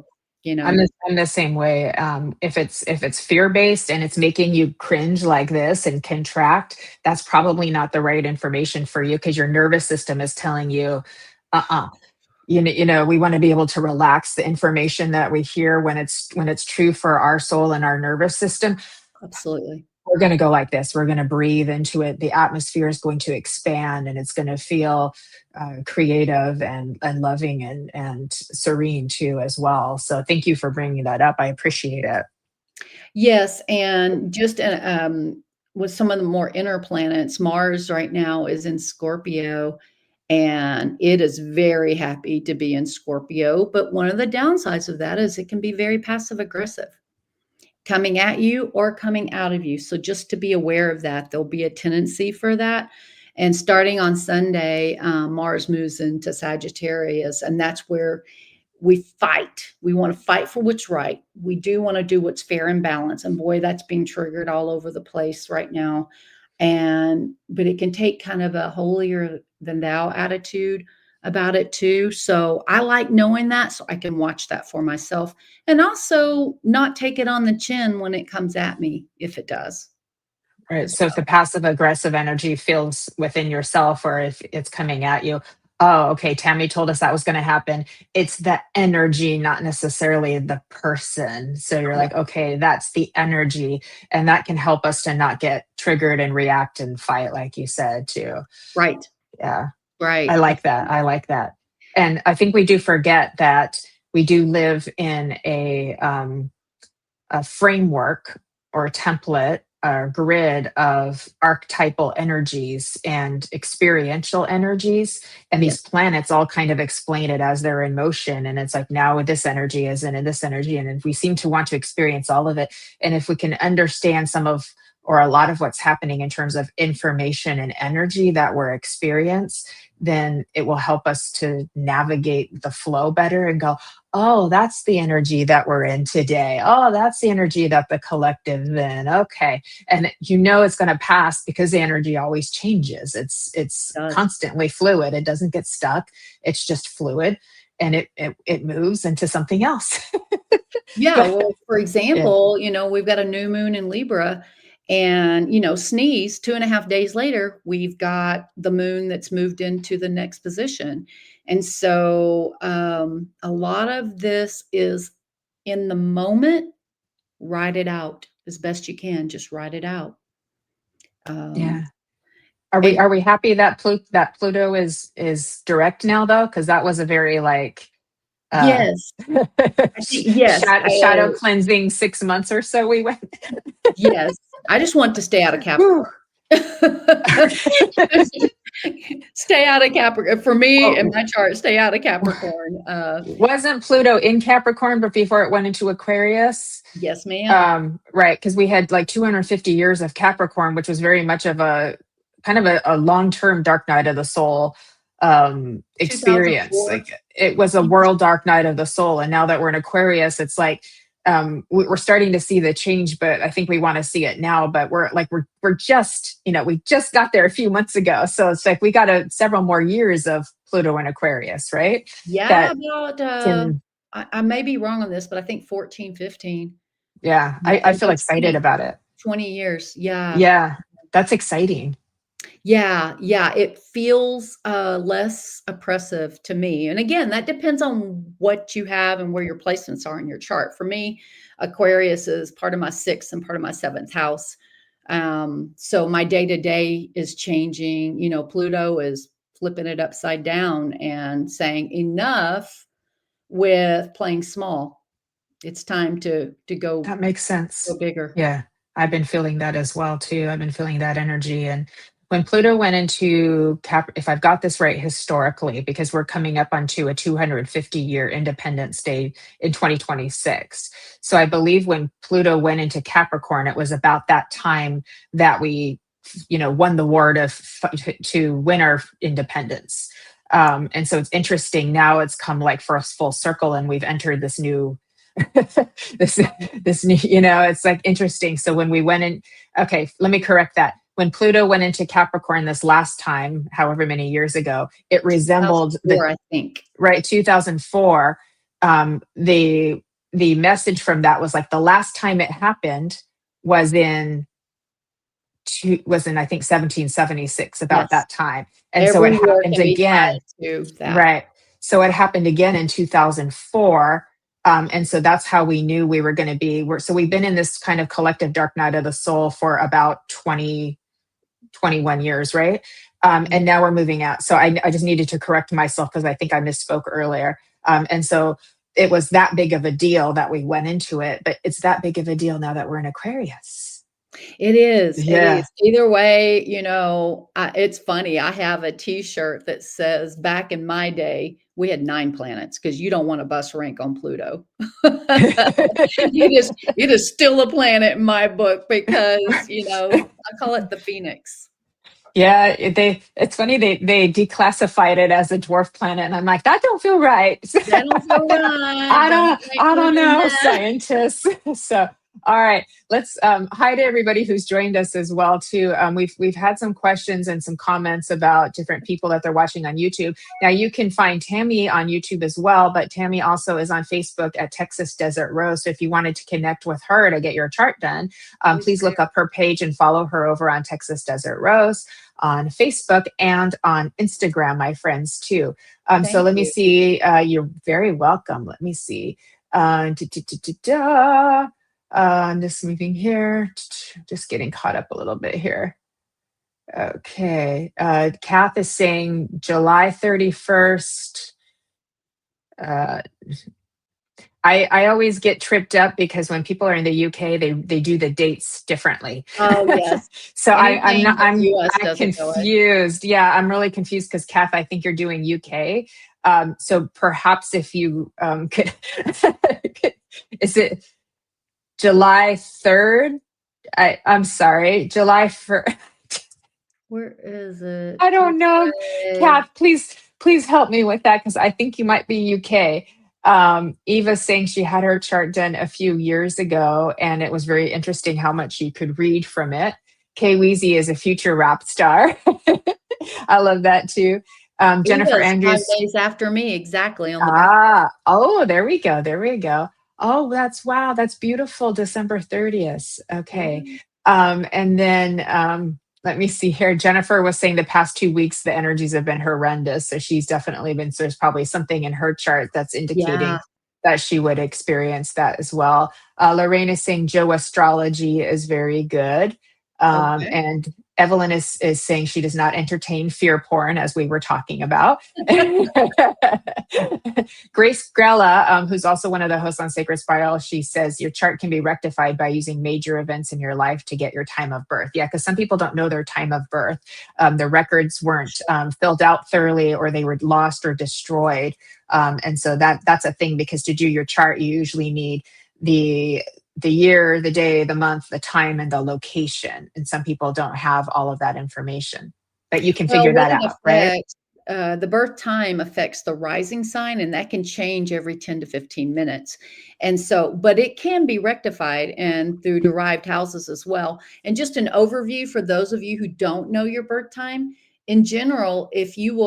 I'm the same way. If it's fear-based and it's making you cringe like this and contract, that's probably not the right information for you, because your nervous system is telling you, we want to be able to relax the information that we hear when it's true for our soul and our nervous system. Absolutely. We're going to go like this. We're going to breathe into it. The atmosphere is going to expand, and it's going to feel creative and loving and serene too as well. So thank you for bringing that up. I appreciate it. Yes, and just with some of the more inner planets, Mars right now is in Scorpio, and it is very happy to be in Scorpio. But one of the downsides of that is it can be very passive aggressive, coming at you or coming out of you. So just to be aware of that, there'll be a tendency for that. And starting on Sunday, Mars moves into Sagittarius, and that's where we fight. We want to fight for what's right. We do want to do what's fair and balanced. And boy, that's being triggered all over the place right now. But it can take kind of a holier than thou attitude about it too. So I like knowing that so I can watch that for myself and also not take it on the chin when it comes at me, if it does. Right. So if the passive aggressive energy feels within yourself, or if it's coming at you, oh, okay, Tammy told us that was going to happen. It's the energy, not necessarily the person. So you're like, okay, that's the energy. And that can help us to not get triggered and react and fight, like you said, too. Right. Yeah. Right. I like that. I like that. And I think we do forget that we do live in a framework or a template, a grid of archetypal energies and experiential energies. And these planets all kind of explain it as they're in motion. And it's like, now this energy is in this energy. And we seem to want to experience all of it. And if we can understand some of, or a lot of what's happening in terms of information and energy that we're experiencing, then it will help us to navigate the flow better and go, oh, that's the energy that we're in today. Oh, that's the energy that the collective then. Okay. And it's going to pass because the energy always changes. It's constantly fluid. It doesn't get stuck. It's just fluid, and it moves into something else. Yeah. Well, for example, we've got a new moon in Libra, and, sneeze 2.5 days later, we've got the moon that's moved into the next position. And so a lot of this is in the moment, write it out as best you can. Just write it out. Yeah. Are we happy that Pluto is direct now, though? Because that was a very yes. Yes. Shadow cleansing 6 months or so we went. Yes. I just want to stay out of Capricorn. Stay out of Capricorn. For me, in my chart, stay out of Capricorn. Wasn't Pluto in Capricorn, but before it went into Aquarius? Yes, ma'am. Right, because we had 250 years of Capricorn, which was very much of a kind of a long-term dark night of the soul experience. It was a world dark night of the soul. And now that we're in Aquarius, it's we're starting to see the change, but I think we want to see it now. But we're just, we just got there a few months ago. So it's we got several more years of Pluto in Aquarius, right? Yeah, I may be wrong on this, but I think 14, 15. Yeah, I feel excited about it. 20 years. Yeah. Yeah, that's exciting. Yeah. It feels less oppressive to me. And again, that depends on what you have and where your placements are in your chart. For me, Aquarius is part of my 6th and part of my 7th house. So my day-to-day is changing. Pluto is flipping it upside down and saying enough with playing small. It's time to go. That makes sense. Go bigger. Yeah. I've been feeling that as well too. I've been feeling that energy. And when Pluto went into if I've got this right historically, because we're coming up onto a 250-year Independence Day in 2026. So I believe when Pluto went into Capricorn, it was about that time that we, won the war to win our independence. And so it's interesting. Now it's come for us full circle, and we've entered this new this new, it's interesting. So when we went in, okay, let me correct that. When Pluto went into Capricorn this last time, however many years ago, it resembled I think. Right, 2004. The message from that was the last time it happened was in I think 1776, about that time. And so it happens again. Right. So it happened again in 2004. And so that's how we knew we were going to be. So we've been in this kind of collective dark night of the soul for about 21 years, right? And now we're moving out. So I just needed to correct myself because I think I misspoke earlier. And so it was that big of a deal that we went into it, but it's that big of a deal now that we're in Aquarius. It is. It Yeah. is. Either way, it's funny. I have a T-shirt that says, "Back in my day, we had 9 planets," because you don't want to bust rank on Pluto. It is still a planet in my book because, I call it the Phoenix. Yeah, it's funny they declassified it as a dwarf planet, and I'm like, that don't feel right. That don't feel right. I don't know, scientists. So, all right, let's hi to everybody who's joined us as well too. We've had some questions and some comments about different people that they're watching on YouTube. Now you can find Tammy on YouTube as well, but Tammy also is on Facebook at Texas Desert Rose. So if you wanted to connect with her to get your chart done, please look up her page and follow her over on Texas Desert Rose on Facebook and on Instagram, my friends too. So let me see. You're very welcome. Let me see. I'm just moving here. Just getting caught up a little bit here. Okay. Kath is saying July 31st. I always get tripped up because when people are in the UK, they do the dates differently. Oh yes. So I'm US confused. Yeah, I'm really confused because Kath, I think you're doing UK. So perhaps if you could, is it July 3rd? I'm sorry, July 1st. Where is it? I don't know. Kath, please help me with that because I think you might be UK. Eva's saying she had her chart done a few years ago, and it was very interesting how much you could read from it. Kay Weezy is a future rap star. I love that too. Jennifer Andrews. 5 days after me, exactly. Oh, there we go. There we go. Oh, that's beautiful. December 30th. Okay. And then let me see here. Jennifer was saying the past 2 weeks, the energies have been horrendous. So she's definitely been, so there's probably something in her chart that's indicating that she would experience that as well. Lorraine is saying Joe astrology is very good. And Evelyn is saying she does not entertain fear porn, as we were talking about. Grace Grella, who's also one of the hosts on Sacred Spiral, she says your chart can be rectified by using major events in your life to get your time of birth. Yeah, because some people don't know their time of birth. The records weren't filled out thoroughly, or they were lost or destroyed. And so that's a thing, because to do your chart, you usually need the year, the day, the month, the time, and the location. And some people don't have all of that information, but you can figure that out, right? The birth time affects the rising sign, and that can change every 10 to 15 minutes. And so, but it can be rectified and through derived houses as well. And just an overview for those of you who don't know your birth time, in general, if you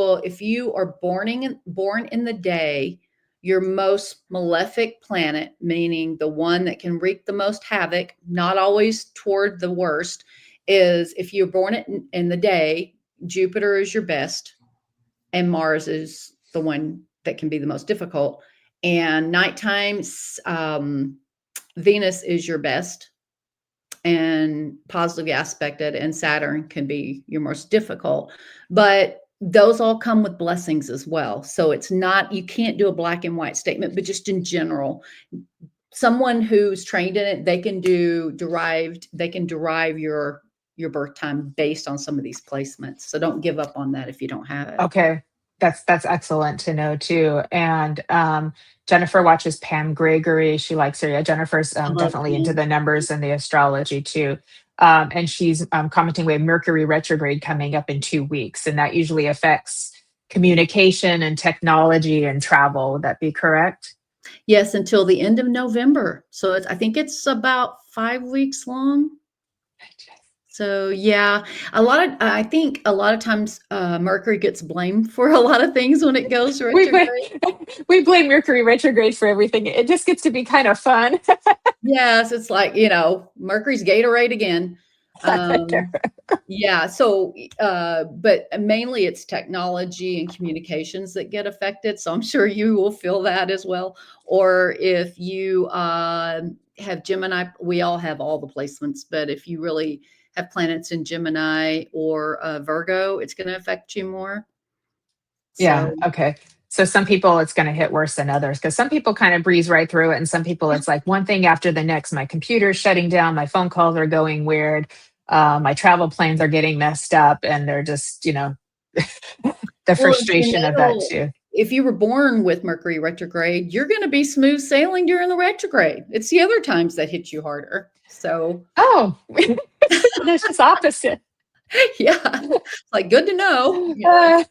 are born in the day, your most malefic planet, meaning the one that can wreak the most havoc, not always toward the worst, is if you're born in the day, Jupiter is your best, and Mars is the one that can be the most difficult. And nighttime, Venus is your best and positively aspected, and Saturn can be your most difficult. But those all come with blessings as well. So it's not, you can't do a black and white statement, but just in general, someone who's trained in it, they can derive your birth time based on some of these placements. So don't give up on that if you don't have it. Okay. That's excellent to know too. And Jennifer watches Pam Gregory. She likes her. Yeah, Jennifer's definitely into the numbers and the astrology too. And she's commenting we have Mercury retrograde coming up in 2 weeks, and that usually affects communication and technology and travel. Would that be correct? Yes, until the end of November. So I think it's about 5 weeks long. So yeah, I think a lot of times Mercury gets blamed for a lot of things when it goes retrograde. We blame Mercury retrograde for everything. It just gets to be kind of fun. Yes, it's like, Mercury's Gatorade again. Um, yeah. So, but mainly it's technology and communications that get affected. So I'm sure you will feel that as well. Or if you have Gemini, we all have all the placements, but if you really have planets in Gemini or Virgo, it's going to affect you more. Yeah. So, Okay. So some people it's going to hit worse than others because some people kind of breeze right through it. And some people it's like one thing after the next. My computer's shutting down. My phone calls are going weird. My travel plans are getting messed up. And they're just, the well, it's your frustration of that natal. too. If you were born with Mercury retrograde, you're going to be smooth sailing during the retrograde. It's the other times that hit you harder. So, Oh, that's just opposite. yeah, like good to know. Okay.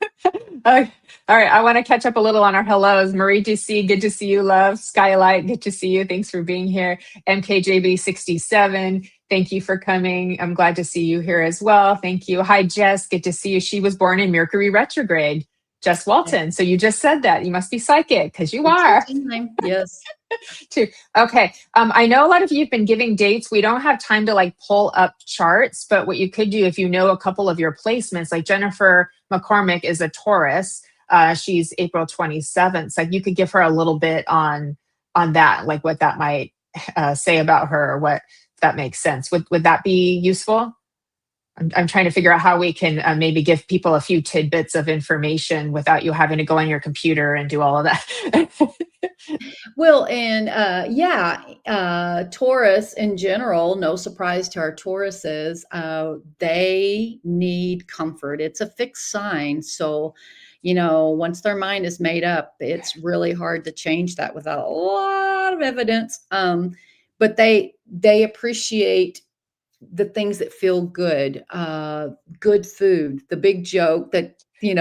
All right. I want to catch up a little on our hellos. Marie DC, good to see you, love. Skylight, good to see you. Thanks for being here. MKJB67, thank you for coming. I'm glad to see you here as well. Thank you. Hi, Jess, good to see you. She was born in Mercury retrograde. Jess Walton. So you just said that. You must be psychic because you It's your are. time. Yes. Too. Okay. I know a lot of you have been giving dates. We don't have time to like pull up charts, but what you could do if you know a couple of your placements, like Jennifer McCormick is a Taurus. She's April 27th. Like you could give her a little bit on that, like what that might say about her or what if that makes sense. Would that be useful? I'm trying to figure out how we can maybe give people a few tidbits of information without you having to go on your computer and do all of that. Well, and Taurus in general, no surprise to our Tauruses, they need comfort. It's a fixed sign. So, once their mind is made up, it's really hard to change that without a lot of evidence. But they appreciate the things that feel good, good food, the big joke that, The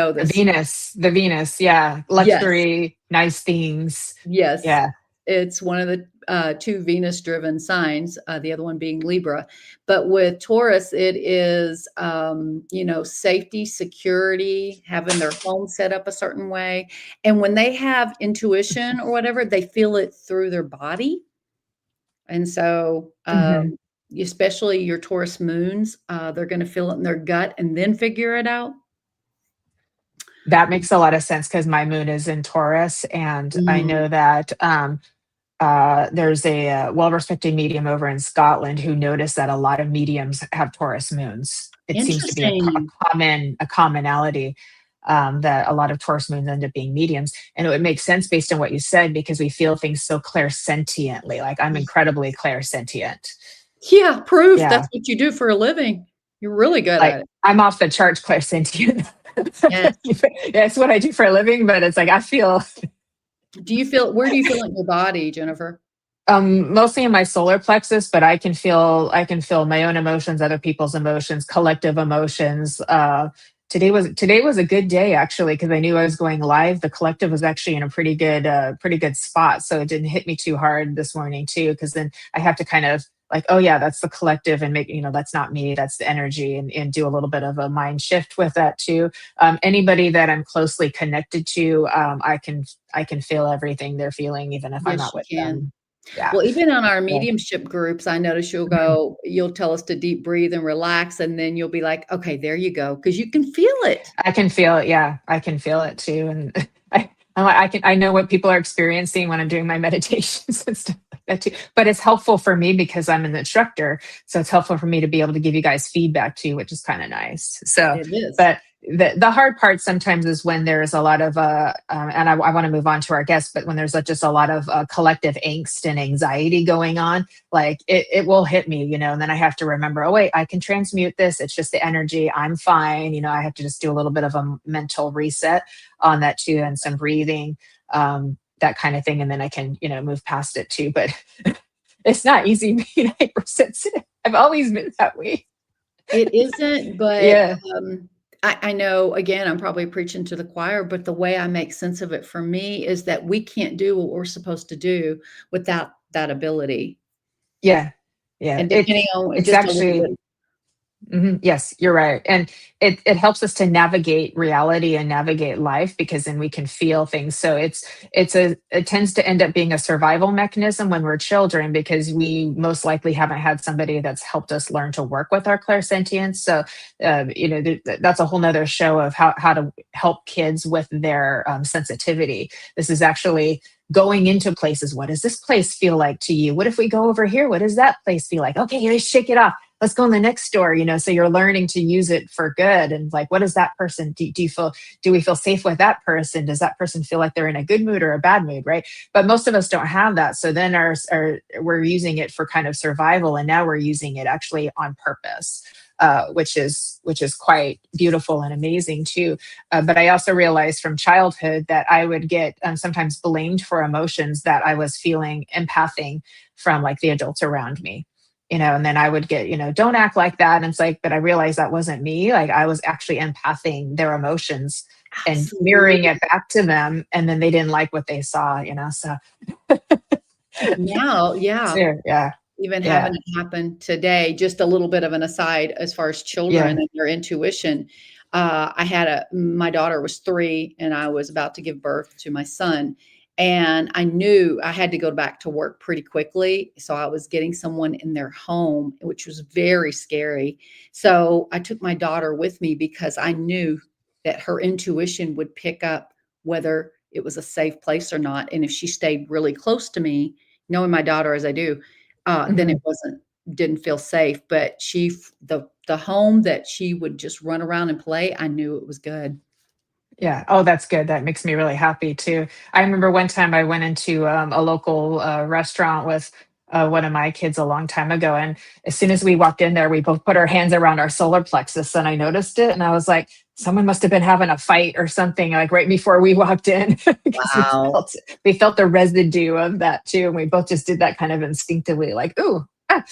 Venus, yeah. yes, Luxury, nice things. yes. Yeah. It's one of the two Venus driven signs, the other one being Libra. But with Taurus, it is, safety, security, having their home set up a certain way. And when they have intuition or whatever, they feel it through their body. And so, Hmm. especially your Taurus moons, they're going to feel it in their gut and then figure it out. That makes a lot of sense because my moon is in Taurus. And I Mm, know that there's a well-respected medium over in Scotland who noticed that a lot of mediums have Taurus moons. It seems to be interesting. a commonality that a lot of Taurus moons end up being mediums. And it would make sense based on what you said because we feel things so clairsentiently. Like I'm incredibly clairsentient. Yeah, proof. Yeah. That's what you do for a living. You're really good Like at it. I'm off the charts clairsentient. Yes. That's what I do for a living, but it's like I feel Where do you feel it in your body, Jennifer? mostly in my solar plexus, but I can feel my own emotions, other people's emotions, collective emotions. Today was a good day actually because I knew I was going live. The collective was actually in a pretty good spot, so it didn't hit me too hard this morning too. Because then I have to kind of like, oh yeah, that's the collective, and make that's not me, that's the energy, and do a little bit of a mind shift with that too. Anybody that I'm closely connected to, I can feel everything they're feeling, even if I'm Yes, not you with can. them. Yeah. Well, even on our Yeah. mediumship groups, I notice Mhm. you'll tell us to deep breathe and relax, and then you'll be like, okay, there you go, because you can feel it. I can feel it. Yeah, I can feel it too, and I know what people are experiencing when I'm doing my meditations and stuff like that too. But it's helpful for me because I'm an instructor, so it's helpful for me to be able to give you guys feedback too, which is kind of nice. So, It is. but the hard part sometimes is when there's a lot of and I want to move on to our guests, but when there's just a lot of collective angst and anxiety going on, like it will hit me, and then I have to remember, oh wait, I can transmute this. It's just the energy. I'm fine. I have to just do a little bit of a mental reset on that too, and some breathing, that kind of thing, and then I can move past it too. But it's not easy being hypersensitive. I've always been that way. It isn't, but Yeah. I know, again, I'm probably preaching to the choir, but the way I make sense of it for me is that we can't do what we're supposed to do without that ability. Yeah. Yeah. And It's depending on it's just a little actually bit. Yes, you're right. And it helps us to navigate reality and navigate life because then we can feel things. So it tends to end up being a survival mechanism when we're children because we most likely haven't had somebody that's helped us learn to work with our clairsentience. So that's a whole nother show of how to help kids with their sensitivity. This is actually going into places. What does this place feel like to you? What if we go over here? What does that place feel like? Okay, let's shake it off. Let's go in the next door, so you're learning to use it for good. And like, what does that person do we feel safe with that person? Does that person feel like they're in a good mood or a bad mood? Right. But most of us don't have that. So then we're using it for kind of survival. And now we're using it actually on purpose. Which is quite beautiful and amazing too. But I also realized from childhood that I would get sometimes blamed for emotions that I was feeling, empathing from like the adults around me. And then I would get, don't act like that. And it's like, but I realized that wasn't me. Like I was actually empathing their emotions and mirroring Absolutely. it back to them. And then they didn't like what they saw, so. Now, yeah. So, yeah. Even Yeah. having it happen today, just a little bit of an aside as far as children Yeah. and their intuition. My daughter was 3 and I was about to give birth to my son. And I knew I had to go back to work pretty quickly. So I was getting someone in their home, which was very scary. So I took my daughter with me because I knew that her intuition would pick up whether it was a safe place or not. And if she stayed really close to me, knowing my daughter as I do, then Mhm. it didn't feel safe. But the home that she would just run around and play, I knew it was good. Yeah. Oh, that's good. That makes me really happy too. I remember one time I went into a local restaurant with one of my kids a long time ago. And as soon as we walked in there, we both put our hands around our solar plexus and I noticed it. And I was like, someone must have been having a fight or something like right before we walked in because Wow. we felt the residue of that too. And we both just did that kind of instinctively like, ooh. Ah.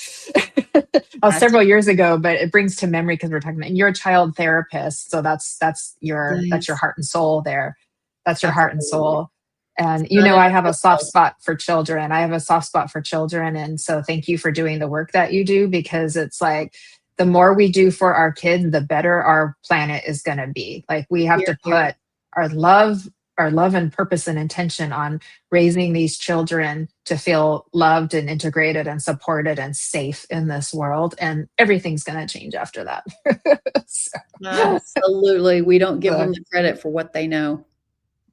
That's Several years ago, but it brings to memory because we're talking about, and you're a child therapist, so that's your nice. heart and soul there. That's your heart and Absolutely. soul. And Not I every have a kid soft does. spot for children. I have a soft spot for children, and so thank you for doing the work that you do because it's like the more we do for our kids, the better our planet is going to be. Like we have Here, to here. put our love our love and purpose and intention on raising these children to feel loved and integrated and supported and safe in this world. And everything's going to change after that. So, Absolutely. We don't give so, them the credit for what they know.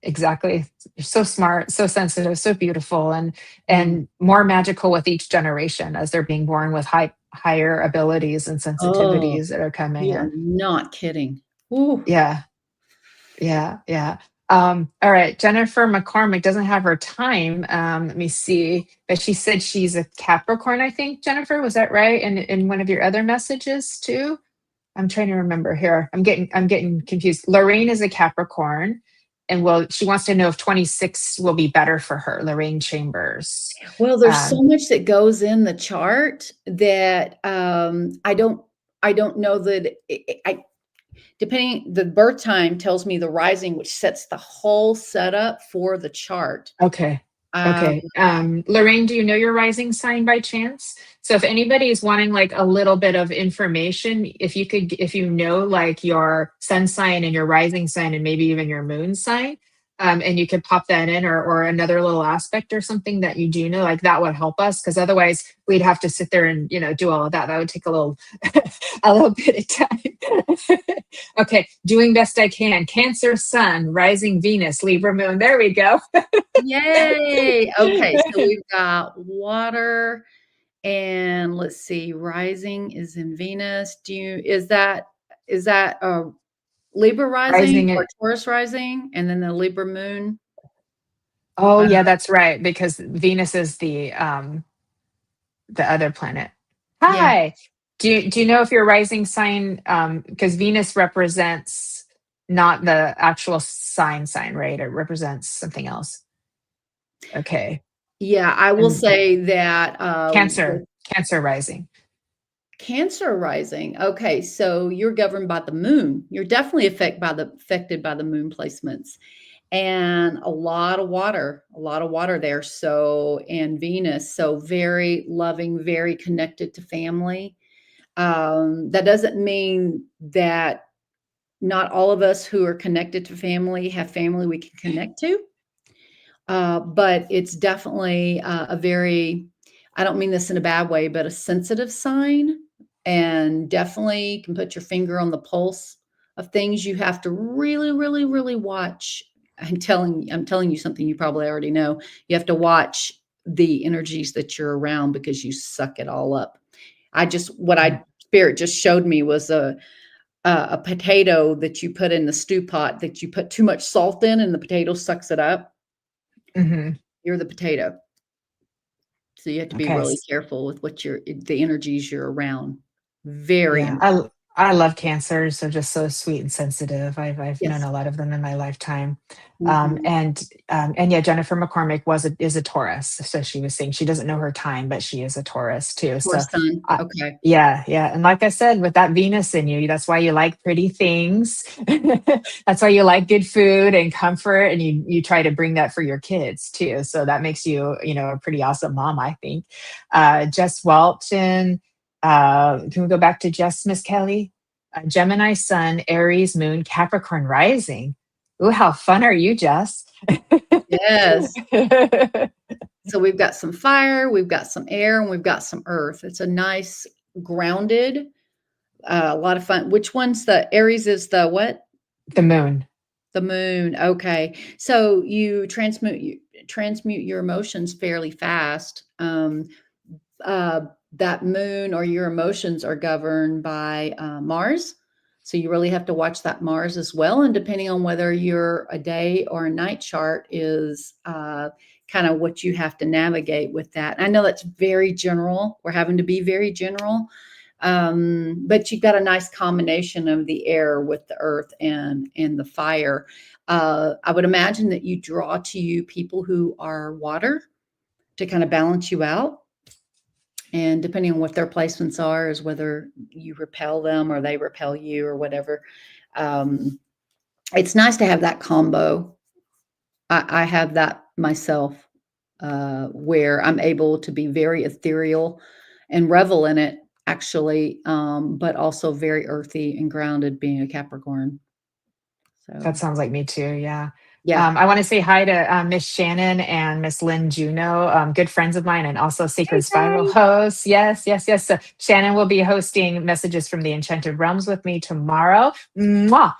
exactly. You're so smart, so sensitive, so beautiful, and Mm. more magical with each generation as they're being born with higher abilities and Oh, sensitivities that are coming you are in. not kidding. Ooh. Yeah. Yeah, yeah. All right. Jennifer McCormick doesn't have her time. Let me see. But she said she's a Capricorn, I think, Jennifer. Was that right? And in one of your other messages too? I'm trying to remember here. I'm getting confused. Lorraine is a Capricorn. And she wants to know if 26 will be better for her, Lorraine Chambers. Well, there's so Um, much that goes in the chart that, I don't know that I depending the birth time tells me the rising, which sets the whole setup for the chart. Okay. Um, Okay. Lorraine, do you know your rising sign by chance? So if anybody is wanting like a little bit of information, if you know like your sun sign and your rising sign and maybe even your moon sign, and you could pop that in or another little aspect or something that you do know, like that would help us. Cause otherwise we'd have to sit there and, do all of that. That would take a little, a little bit of time. Okay. Doing best I can. Cancer, sun, rising Venus, Libra moon. There we go. Yay. Okay, so we've got water and let's see, rising is in Venus. Is that Libra rising Rising or it. Taurus rising and then the Libra moon? Oh Uh, yeah, that's right. Because Venus is the other planet. yeah. Hi. Do you know if your rising sign because Venus represents not the actual sign, right? It represents something else. Okay. Yeah, I will And say that, Cancer, with Cancer rising. Cancer rising, okay, so you're governed by the moon. You're definitely affected by the moon placements, and a lot of water there, so and Venus, so very loving, very connected to family. That doesn't mean that not all of us who are connected to family have family we can connect to. But it's definitely a very, I don't mean this in a bad way, but a sensitive sign, and definitely can put your finger on the pulse of things. You have to really, really, really watch. I'm telling you something you probably already know. You have to watch the energies that you're around because you suck it all up. What I spirit just showed me was a potato that you put in the stew pot that you put too much salt in and the potato sucks it up. Mm-hmm. You're the potato. So you have to be Okay. really careful with the energies you're around. Very Yeah, important. I love cancers. They're just so sweet and sensitive. I've known Yes. a lot of them in my lifetime. Mhm. And yeah, Jennifer McCormick is a Taurus. So she was saying she doesn't know her time, but she is a Taurus too. Poor So son. uh, Okay. yeah, yeah. And like I said, with that Venus in you, that's why you like pretty things. That's why you like good food and comfort, and you try to bring that for your kids too. So that makes you, a pretty awesome mom, I think. Jess Walton. Can we go back to Jess, Miss Kelly? Gemini Sun, Aries Moon, Capricorn Rising. Ooh, how fun are you, Jess? Yes. So we've got some fire, we've got some air, and we've got some earth. It's a nice grounded, a lot of fun. Which one's the Aries is the what? The moon. The moon. Okay. So you transmute your emotions fairly fast. Uh, that moon or your emotions are governed by Mars. So you really have to watch that Mars as well. And depending on whether you're a day or a night chart is kind of what you have to navigate with that. I know that's very general. We're having to be very general. But you've got a nice combination of the air with the earth and the fire. I would imagine that you draw to you people who are water to kind of balance you out. And depending on what their placements are, is whether you repel them or they repel you or whatever. Um, it's nice to have that combo. I have that myself, where I'm able to be very ethereal and revel in it, actually, but also very earthy and grounded, being a Capricorn. That So, sounds like me too. Yeah. yeah. I want to say hi to Miss Shannon and Miss Lynn Juno, good friends of mine and also Hey, Sacred Spiral hey. hosts. Yes, yes, yes. So Shannon will be hosting Messages from the Enchanted Realms with me tomorrow. Mwah!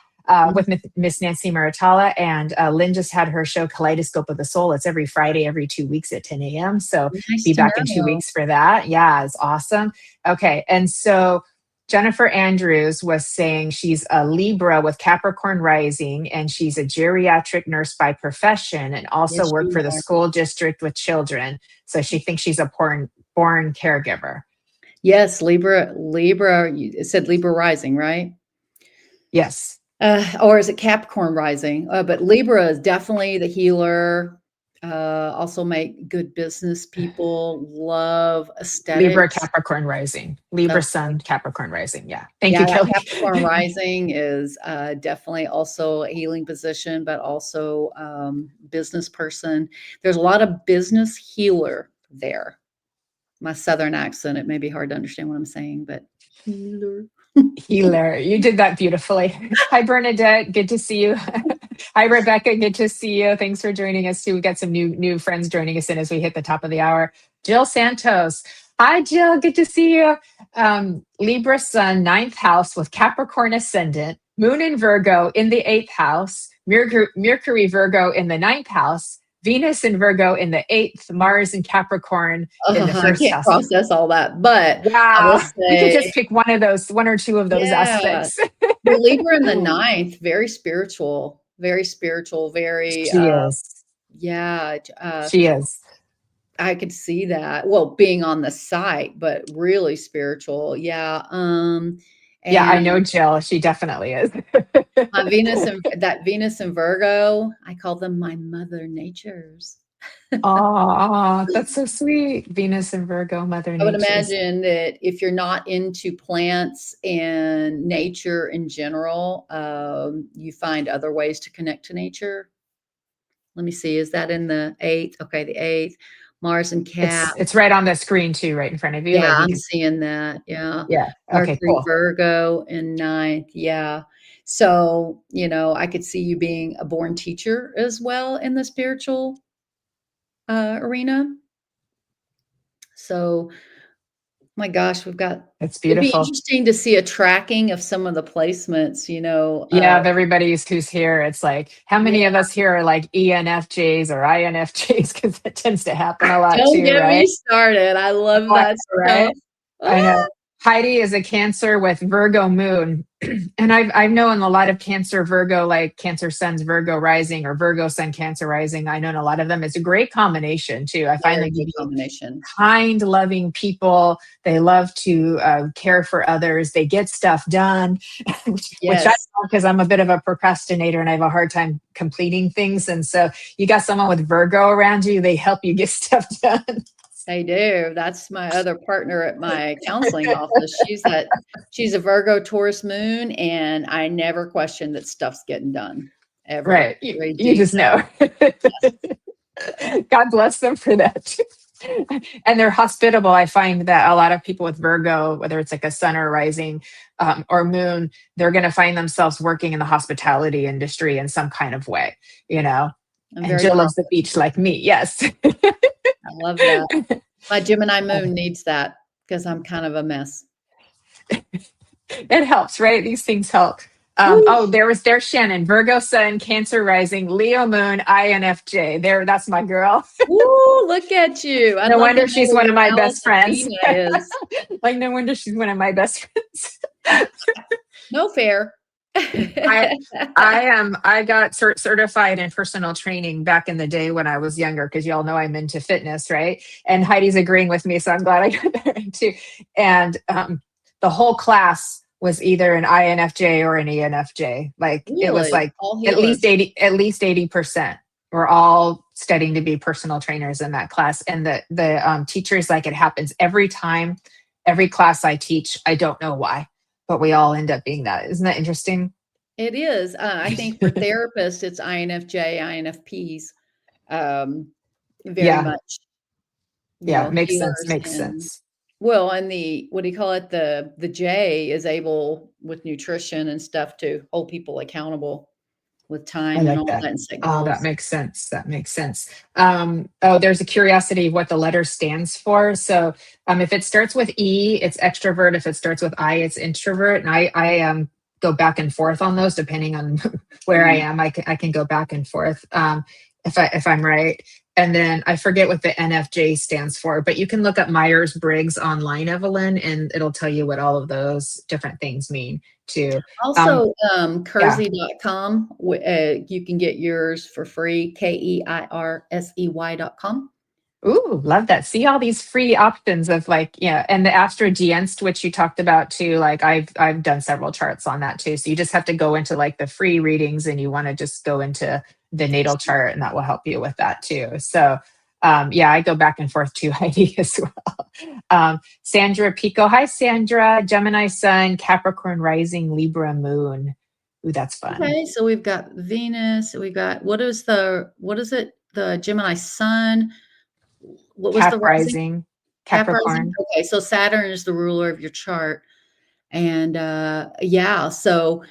With Miss Nancy Maritala. And Lynn just had her show Kaleidoscope of the Soul. It's every Friday, every 2 weeks at 10 a.m. So Nice be to back in two know. weeks for that. Yeah, it's awesome. Okay. And so Jennifer Andrews was saying she's a Libra with Capricorn rising, and she's a geriatric nurse by profession and also Yes, worked you for the are. school district with children. So she thinks she's a born caregiver. Yes, Libra, it said Libra rising, right? Yes. Or is it Capricorn rising? But Libra is definitely the healer. Also make good business people, love Libra, aesthetics. Capricorn rising. Libra Okay. sun, Capricorn rising. Yeah. Thank Yeah, you, that Kelly. Capricorn rising is definitely also a healing position, but also business person. There's a lot of business healer there. My Southern accent, it may be hard to understand what I'm saying, but healer. Healer. You did that beautifully. Hi, Bernadette. Good to see you. Hi, Rebecca. Good to see you. Thanks for joining us too. We got some new friends joining us in as we hit the top of the hour. Jill Santos. Hi, Jill. Good to see you. Libra Sun, ninth house with Capricorn ascendant, Moon in Virgo in the eighth house, Mercury Virgo in the ninth house, Venus in Virgo in the eighth, Mars in Capricorn in the I first can't house. process all that, but I will Wow. We could say, just pick one or two of those yeah, aspects. the Libra in the ninth, very spiritual, very spiritual, very, She is. yeah, She is. I could see that. Well, being on the site, but really spiritual. Yeah. Yeah, I know And Jill. She definitely is. my Venus and that Venus and Virgo, I call them my mother natures. Oh, that's so sweet. Venus and Virgo, Mother I would Nature's. imagine that if you're not into plants and nature in general, you find other ways to connect to nature. Let me see, is that in the eighth? Okay, the eighth. Mars and Cap. It's right on the screen too, right in front of you. Yeah, Like you I'm can, seeing that. Yeah. yeah. Okay, Mercury, cool. Virgo in ninth. Yeah. So, I could see you being a born teacher as well in the spiritual arena. So, my gosh, It's it'd be beautiful. interesting to see a tracking of some of the placements, Yeah, of everybody who's here. It's like, how yeah, many of us here are like ENFJs or INFJs? Because that tends to happen a lot don't too, get right? me started. I love Oh, I that know, stuff. right? I Ah, know. Heidi is a Cancer with Virgo moon. And I've known a lot of Cancer Virgo, like Cancer Sun's Virgo rising or Virgo Sun Cancer rising. I know a lot of them. It's a great combination too. I find very them to good be combination. kind, loving people. They love to care for others. They get stuff done, which I Yes, love because I'm a bit of a procrastinator and I have a hard time completing things. And so you got someone with Virgo around you, they help you get stuff done. they do. That's my other partner at my counseling office. She's a Virgo Taurus moon, and I never question that stuff's getting done ever. Right. Very You just know. detailed. Yes. God bless them for that. And they're hospitable. I find that a lot of people with Virgo, whether it's like a sun or rising or moon, they're going to find themselves working in the hospitality industry in some kind of way, you know. I'm And very Jill proud. loves the beach like me. Yes. I love that. My Gemini moon needs that because I'm kind of a mess. It helps, right? These things help. Woo. Oh, there's Shannon, Virgo sun, Cancer rising, Leo moon, INFJ. There, that's my girl. Woo, look at you. I'd No love to wonder know she's where one of your my Alice best friends. Athena is. Like, no wonder she's one of my best friends. No fair. I got certified in personal training back in the day when I was younger, because y'all know I'm into fitness, right? And Heidi's agreeing with me, so I'm glad I got that right too. And the whole class was either an INFJ or an ENFJ. Like it was Really? like All at least healers. 80%. We're all studying to be personal trainers in that class. And the teachers, like, it happens every time, every class I teach. I don't know why, but we all end up being that. Isn't that interesting? It is. I think for therapists, it's INFJ, INFPs, very Yeah. much, Yeah. Makes sense. healers Makes and sense. well, and the what do you call it? The J is able with nutrition and stuff to hold people accountable with I time and like all that. that and set Oh, that goals. makes sense. That makes sense. Oh, there's a curiosity of what the letter stands for. So, if it starts with E, it's extrovert. If it starts with I, it's introvert. And I go back and forth on those depending on where I Mm. am. I can go back and forth if I'm right. And then I forget what the NFJ stands for, but you can look up Myers-Briggs online, Evelyn, and it'll tell you what all of those different things mean too. Um, Also, yeah. Kersey.com, you can get yours for free, KEIRSEY.com. Ooh, love that. See all these free options of, like, yeah, and the Astro Dienst, which you talked about too. Like I've done several charts on that too. So you just have to go into like the free readings and you want to just go into the natal chart and that will help you with that too. So yeah, I go back and forth too, Heidi, as well. Sandra Pico. Hi, Sandra. Gemini Sun, Capricorn Rising, Libra Moon. Ooh, that's fun. Okay, so we've got Venus, we've got what is it? The Gemini Sun. What was the Cap rising? Rising, Cap rising? Capricorn. Okay, so Saturn is the ruler of your chart. And yeah, so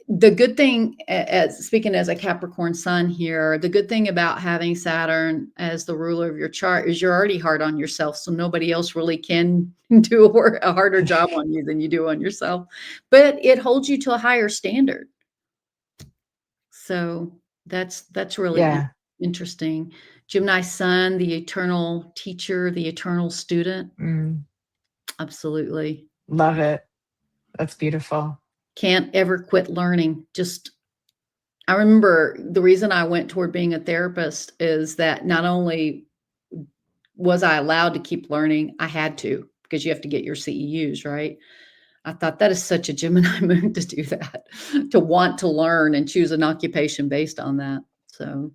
the good thing, as speaking as a Capricorn sun here, the good thing about having Saturn as the ruler of your chart is you're already hard on yourself. So nobody else really can do a harder job on you than you do on yourself. But it holds you to a higher standard. So that's really Yeah. interesting. Gemini Sun, the eternal teacher, the eternal student. Mm, Absolutely. love it. That's beautiful. Can't ever quit learning. I remember the reason I went toward being a therapist is that not only was I allowed to keep learning, I had to, because you have to get your CEUs, right? I thought that is such a Gemini moon to do that, to want to learn and choose an occupation based on that. So,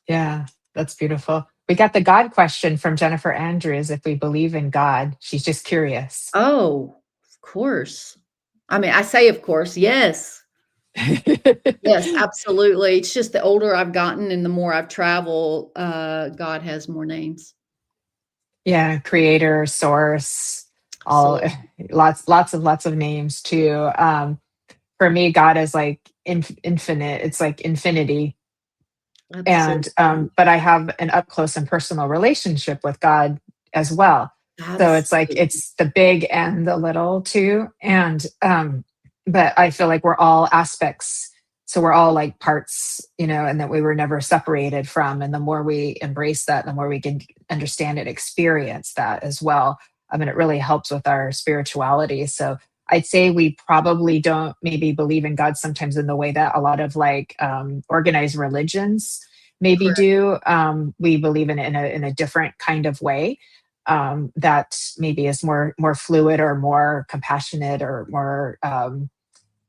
Yeah, that's beautiful. We got the God question from Jennifer Andrews, if we believe in God. She's just curious. oh, of course. I mean, I say, of course, yes. Yes, absolutely. It's just the older I've gotten and the more I've traveled, God has more names. Yeah, creator, source, all So lots of names too. For me, God is like infinite. It's like infinity. And absolutely. but I have an up close and personal relationship with God as well. So it's like Absolutely. it's the big and the little too. And but I feel like we're all aspects. So we're all like parts, and that we were never separated from. And the more we embrace that, the more we can understand and experience that as well. I mean, it really helps with our spirituality. So I'd say we probably don't maybe believe in God sometimes in the way that a lot of like organized religions maybe Correct. do. We believe in it in a different kind of way that maybe is more fluid or more compassionate or more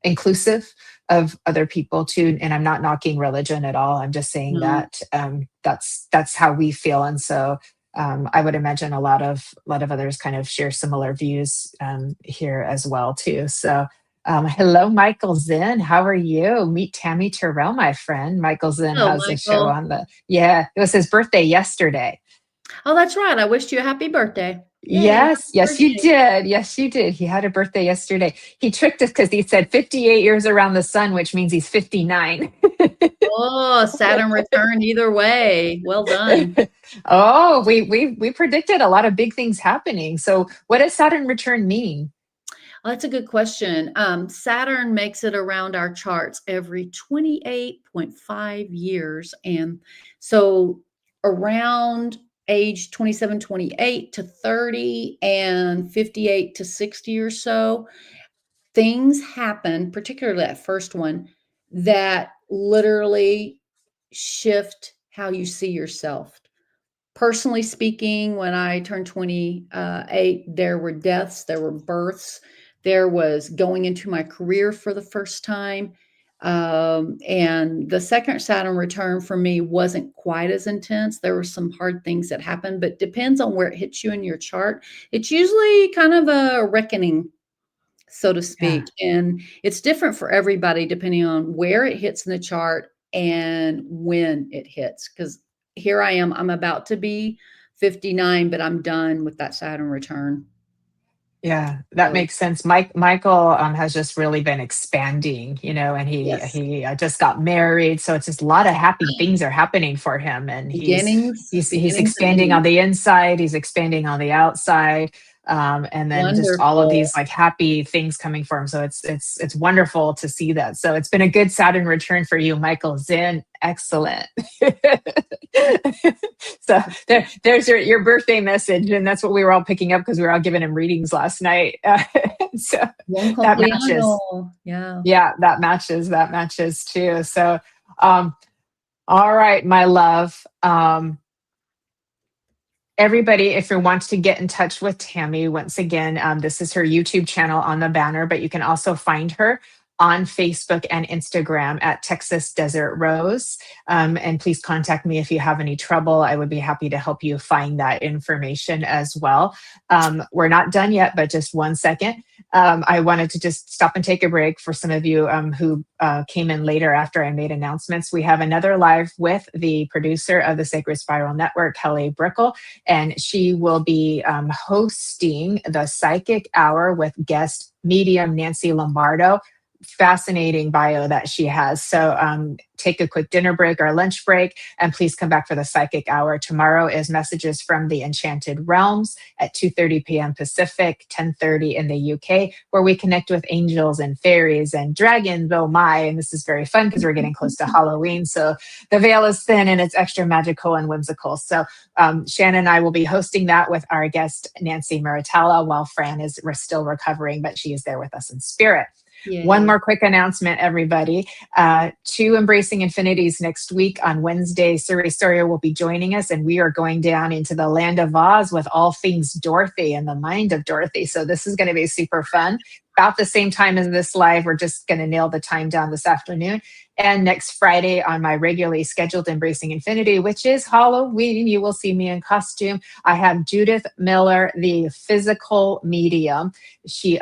inclusive of other people too. And I'm not knocking religion at all. I'm just saying No. that that's how we feel. And so I would imagine a lot of others kind of share similar views here as well too. So hello, Michael Zinn. How are you? Meet Tammy Terrell, my friend. Michael Zinn Hello, has a show Michael. on yeah, it was his birthday yesterday. Oh, that's right. I wished you a happy birthday. Yay, happy Yes, you birthday. did. Yes, you did. He had a birthday yesterday. He tricked us because he said 58 years around the sun, which means he's 59. Oh, Saturn returned either way. Well done. Oh, we predicted a lot of big things happening. So, what does Saturn return mean? Well, that's a good question. Saturn makes it around our charts every 28.5 years. And so around age 27, 28 to 30 and 58 to 60 or so, things happen, particularly that first one, that literally shift how you see yourself. Personally speaking, when I turned 28, there were deaths, there were births, there was going into my career for the first time. And the second Saturn return for me wasn't quite as intense. There were some hard things that happened, but depends on where it hits you in your chart. It's usually kind of a reckoning, so to Yeah. speak. And it's different for everybody depending on where it hits in the chart and when it hits. Because here I am, I'm about to be 59, but I'm done with that Saturn return. Yeah, that So, makes sense. Michael has just really been expanding, and he yes, he just got married, so it's just a lot of happy things are happening for him, and he's beginnings, he's he's beginnings and expanding on endings. the inside, he's expanding on the outside, and then just all of Wonderful. these like happy things coming for him. So it's wonderful to see that. So it's been a good Saturn return for you, Michael Zinn. Excellent. So there's your birthday message, and that's what we were all picking up because we were all giving him readings last night. So Buon that matches. compleanno. Yeah. Yeah, that matches. That matches too. So, all right, my love. Everybody, if you want to get in touch with Tammy, once again, this is her YouTube channel on the banner, but you can also find her on Facebook and Instagram at Texas Desert Rose. And please contact me if you have any trouble. I would be happy to help you find that information as well. We're not done yet, but just 1 second. I wanted to just stop and take a break for some of you who came in later after I made announcements. We have another live with the producer of the Sacred Spiral Network, Kelly Brickle, and she will be hosting the Psychic Hour with guest medium Nancy Lombardo. Fascinating bio that she has. So take a quick dinner break or lunch break, and please come back for the Psychic Hour. Tomorrow is Messages from the Enchanted Realms at 2:30 p.m. Pacific, 10:30 in the UK, where we connect with angels and fairies and dragons. Oh my, and this is very fun because we're getting close to Halloween. So the veil is thin and it's extra magical and whimsical. So Shannon and I will be hosting that with our guest, Nancy Maritella, while Fran is still recovering, but she is there with us in spirit. One Yay. more quick announcement, everybody. To Embracing Infinities next week on Wednesday, Suri Sawyer will be joining us, and we are going down into the land of Oz with all things Dorothy and the mind of Dorothy. So this is going to be super fun. About the same time as this live, we're just going to nail the time down this afternoon. And next Friday on my regularly scheduled Embracing Infinity, which is Halloween, you will see me in costume. I have Judith Miller, the physical medium. She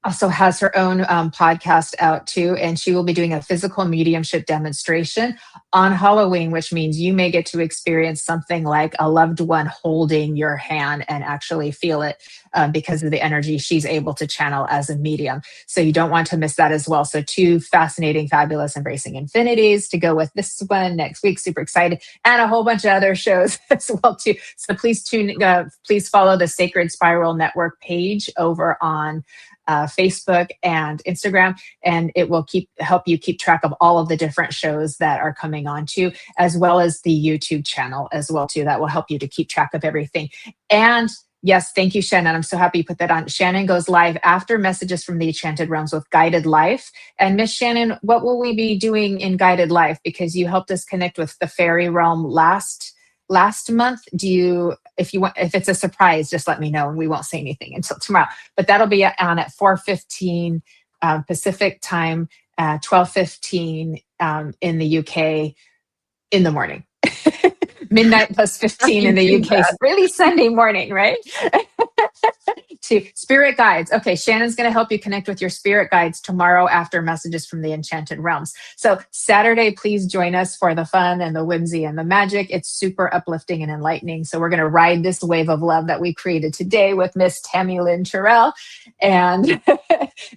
also has her own podcast out too, and she will be doing a physical mediumship demonstration on Halloween, which means you may get to experience something like a loved one holding your hand and actually feel it because of the energy she's able to channel as a medium. So you don't want to miss that as well. So 2 fascinating, fabulous, embracing infinities to go with this one next week. Super excited, and a whole bunch of other shows as well too. So please follow the Sacred Spiral Network page over on Facebook and Instagram, and it will help you keep track of all of the different shows that are coming on too, as well as the YouTube channel as well too. That will help you to keep track of everything. And yes, thank you, Shannon. I'm so happy you put that on. Shannon goes live after Messages from the Enchanted Realms with Guided Life. And Miss Shannon, what will we be doing in Guided Life? Because you helped us connect with the fairy realm last month. If it's a surprise, just let me know and we won't say anything until tomorrow. But that'll be on at 4:15 Pacific time, 12:15 in the UK in the morning. Midnight plus 15 in the UK. Really Sunday morning, right? To spirit guides. Okay, Shannon's going to help you connect with your spirit guides tomorrow after Messages from the Enchanted Realms. So Saturday, please join us for the fun and the whimsy and the magic. It's super uplifting and enlightening. So we're going to ride this wave of love that we created today with Miss Tammy Terrell and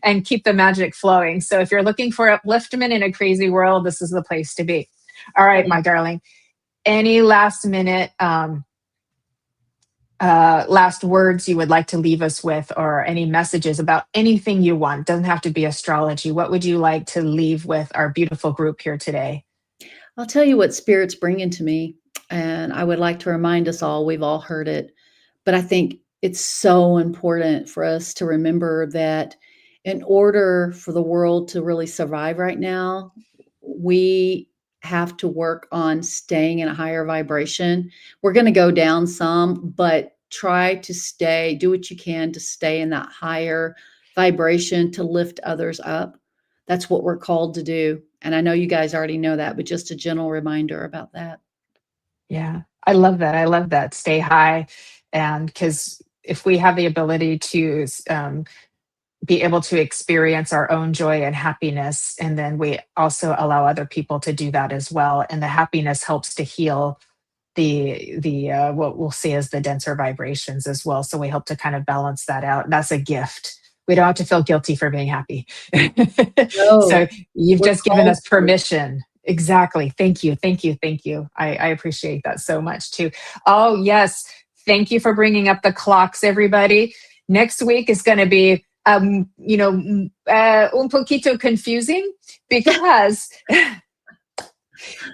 and keep the magic flowing. So if you're looking for upliftment in a crazy world, this is the place to be. All right, my darling. Any last minute last words you would like to leave us with, or any messages about anything you want? Doesn't have to be astrology. What would you like to leave with our beautiful group here today? I'll tell you what Spirit's bringing to me, and I would like to remind us all, we've all heard it, but I think it's so important for us to remember that in order for the world to really survive right now, we have to work on staying in a higher vibration. We're going to go down some, but try to do what you can to stay in that higher vibration to lift others up. That's what we're called to do. And I know you guys already know that, but just a gentle reminder about that. Yeah, I love that. I love that. Stay high. And because if we have the ability to be able to experience our own joy and happiness, and then we also allow other people to do that as well, and the happiness helps to heal the what we'll see as the denser vibrations as well. So we help to kind of balance that out. That's a gift. We don't have to feel guilty for being happy. No, so you've just given us to. permission. Exactly. Thank you. Thank you. Thank you. I appreciate that so much too. Oh yes. Thank you for bringing up the clocks, everybody. Next week is going to be un poquito confusing because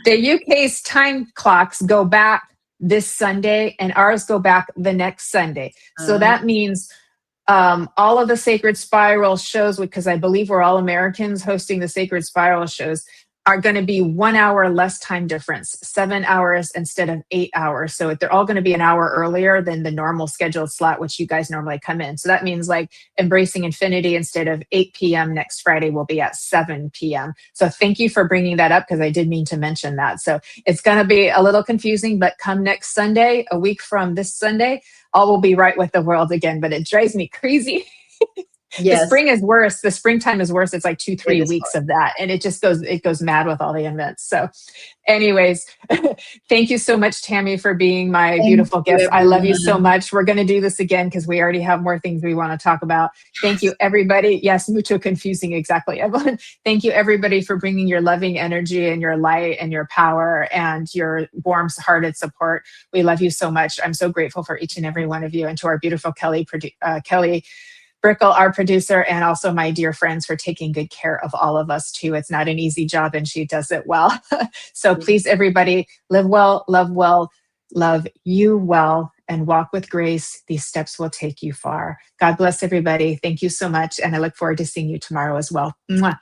the UK's time clocks go back this Sunday and ours go back the next Sunday. So that means all of the Sacred Spiral shows, because I believe we're all Americans hosting the Sacred Spiral shows, are going to be 1 hour less time difference, 7 hours instead of 8 hours. So they're all going to be an hour earlier than the normal scheduled slot, which you guys normally come in. So that means like Embracing Infinity, instead of 8 p.m. next Friday, will be at 7 p.m. So thank you for bringing that up, because I did mean to mention that. So it's going to be a little confusing, but come next Sunday, a week from this Sunday, all will be right with the world again. But it drives me crazy. Yes. The spring is worse. The springtime is worse. It's like 2-3 weeks of that. And it goes mad with all the events. So anyways, thank you so much, Tammy, for being my beautiful guest. I love you so much. We're going to do this again because we already have more things we want to talk about. Thank you, everybody. Yes, mucho confusing. Exactly, Evelyn. Thank you, everybody, for bringing your loving energy and your light and your power and your warm-hearted support. We love you so much. I'm so grateful for each and every one of you, and to our beautiful Kelly Brickle, our producer, and also my dear friends, for taking good care of all of us too. It's not an easy job and she does it well. So please, everybody, live well, love you well, and walk with grace. These steps will take you far. God bless everybody. Thank you so much. And I look forward to seeing you tomorrow as well. Mwah.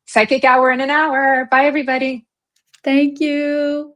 Psychic Hour in an hour. Bye, everybody. Thank you.